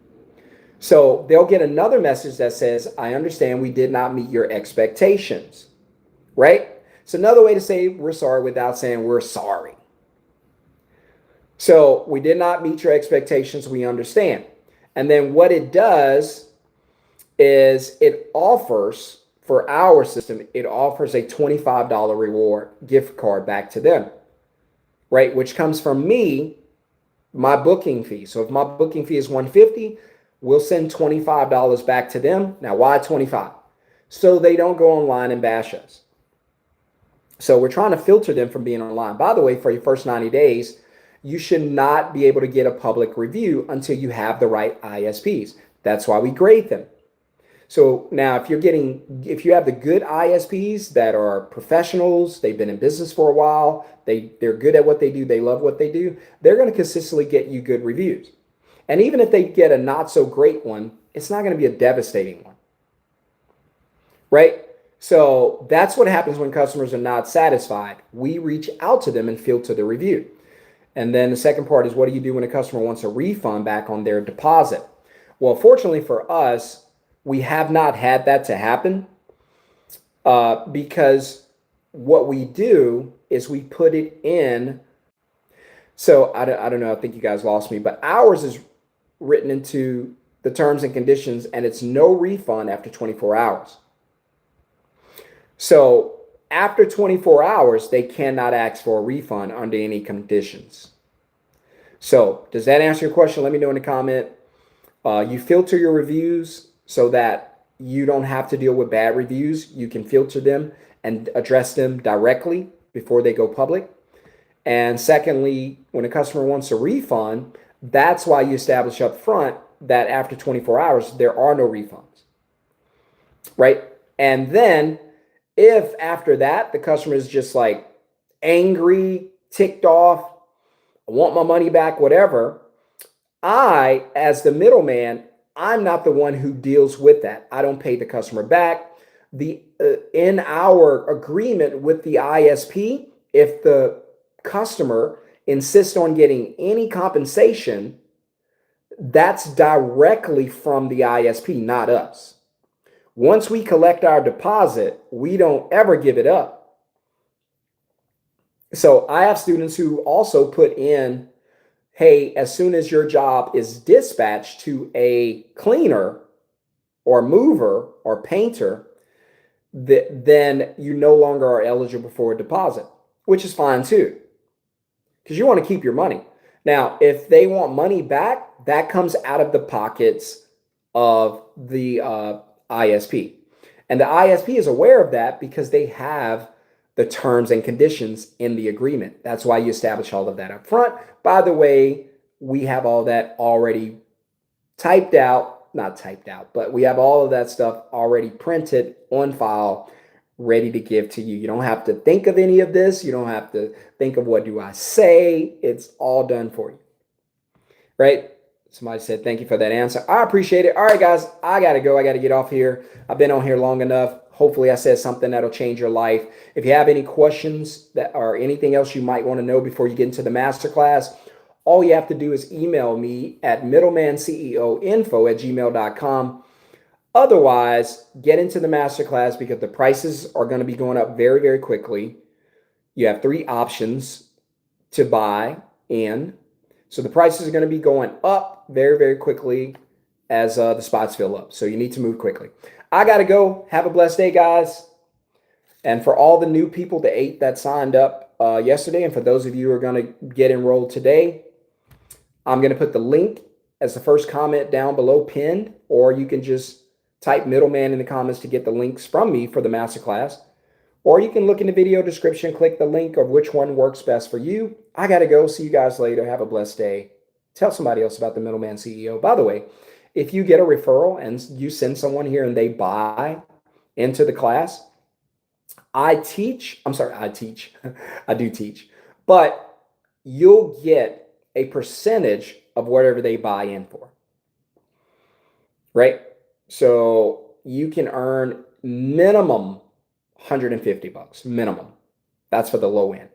S1: So they'll get another message that says, I understand we did not meet your expectations, right? It's another way to say we're sorry without saying we're sorry. So we did not meet your expectations. We understand. And then what it does is it offers, for our system, it offers a $25 reward gift card back to them, right? Which comes from me, my booking fee. So if my booking fee is $150, we'll send $25 back to them. Now, why 25? So they don't go online and bash us. So we're trying to filter them from being online. By the way, for your first 90 days, you should not be able to get a public review until you have the right ISPs. That's why we grade them. So now if you have the good ISPs that are professionals, they've been in business for a while, they're good at what they do, they love what they do, they're going to consistently get you good reviews. And even if they get a not so great one, it's not going to be a devastating one, right? So that's what happens when customers are not satisfied. We reach out to them and filter the review. And then the second part is, what do you do when a customer wants a refund back on their deposit? Well, fortunately for us, we have not had that to happen because what we do is we put it in. So I don't know. I think you guys lost me, but ours is written into the terms and conditions, and it's no refund after 24 hours. So after 24 hours, they cannot ask for a refund under any conditions. So does that answer your question? Let me know in the comment. You filter your reviews so that you don't have to deal with bad reviews. You can filter them and address them directly before they go public. And secondly, when a customer wants a refund, that's why you establish up front that after 24 hours, there are no refunds, right? And then if after that, the customer is just like angry, ticked off, I want my money back, whatever, I, as the middleman, I'm not the one who deals with that. I don't pay the customer back. In our agreement with the ISP, if the customer insists on getting any compensation, that's directly from the ISP, not us. Once we collect our deposit, we don't ever give it up. So I have students who also put in, hey, as soon as your job is dispatched to a cleaner or mover or painter, then you no longer are eligible for a deposit, which is fine too, because you want to keep your money. Now, if they want money back, that comes out of the pockets of the ISP. And the ISP is aware of that because they have the terms and conditions in the agreement. That's why you establish all of that up front. By the way, we have all that already typed out, not typed out, but we have all of that stuff already printed on file, ready to give to you. You don't have to think of any of this. You don't have to think of what do I say. It's all done for you, right? Somebody said, thank you for that answer. I appreciate it. All right, guys, I got to go. I got to get off here. I've been on here long enough. Hopefully I said something that'll change your life. If you have any questions that or anything else you might want to know before you get into the masterclass, all you have to do is email me at middlemanceoinfo@gmail.com. Otherwise, get into the masterclass because the prices are going to be going up very, very quickly. You have 3 options to buy in. So the prices are going to be going up very, very quickly as the spots fill up. So you need to move quickly. I got to go. Have a blessed day, guys. And for all the new people, the 8 that signed up yesterday, and for those of you who are going to get enrolled today, I'm going to put the link as the first comment down below pinned, or you can just type middleman in the comments to get the links from me for the masterclass. Or you can look in the video description, click the link of which one works best for you. I got to go. See you guys later. Have a blessed day. Tell somebody else about the Middleman CEO. By the way, if you get a referral and you send someone here and they buy into the class, I do teach, but you'll get a percentage of whatever they buy in for, right? So you can earn minimum $150 minimum. That's for the low end.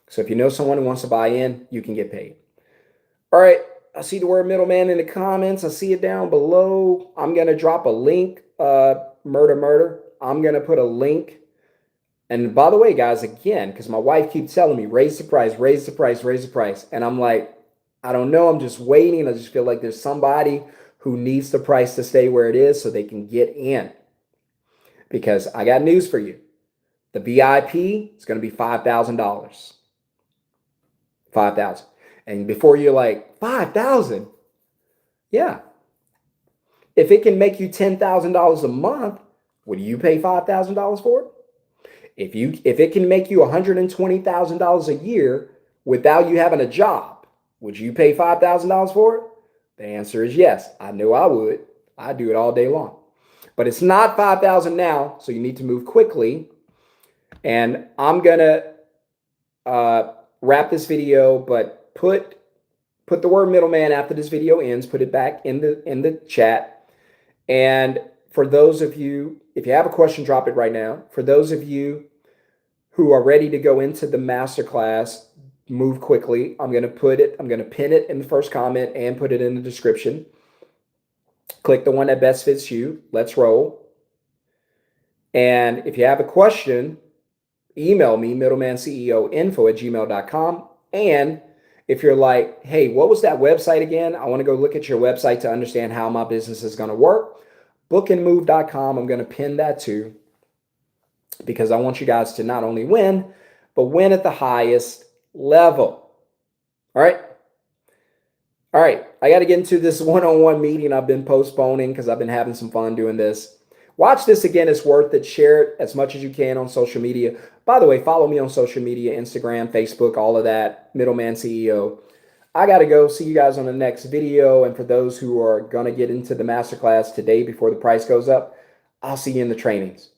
S1: So if you know someone who wants to buy in, you can get paid. All right. I see the word middleman in the comments. I see it down below. I'm going to drop a link, murder. I'm going to put a link. And by the way, guys, again, because my wife keeps telling me, raise the price, raise the price, raise the price. And I'm like, I don't know. I'm just waiting. I just feel like there's somebody who needs the price to stay where it is so they can get in. Because I got news for you. The VIP is going to be $5,000. $5,000. And before you're like, $5,000? Yeah. If it can make you $10,000 a month, would you pay $5,000 for it? If it can make you $120,000 a year without you having a job, would you pay $5,000 for it? The answer is yes. I know I would. I'd do it all day long. But it's not $5,000 now, so you need to move quickly. And I'm gonna wrap this video, but put the word middleman after this video ends. Put it back in the chat. And for those of you, if you have a question, drop it right now. For those of you who are ready to go into the masterclass, move quickly. I'm going to pin it in the first comment and put it in the description. Click the one that best fits you. Let's roll. And if you have a question, email me, middlemanceo@gmail.com. And if you're like, hey, what was that website again? I want to go look at your website to understand how my business is going to work. bookandmove.com. I'm going to pin that too, because I want you guys to not only win, but win at the highest level. All right. All right. I got to get into this one-on-one meeting I've been postponing because I've been having some fun doing this. Watch this again. It's worth it. Share it as much as you can on social media. By the way, follow me on social media, Instagram, Facebook, all of that, Middleman CEO. I got to go. See you guys on the next video. And for those who are going to get into the masterclass today before the price goes up, I'll see you in the trainings.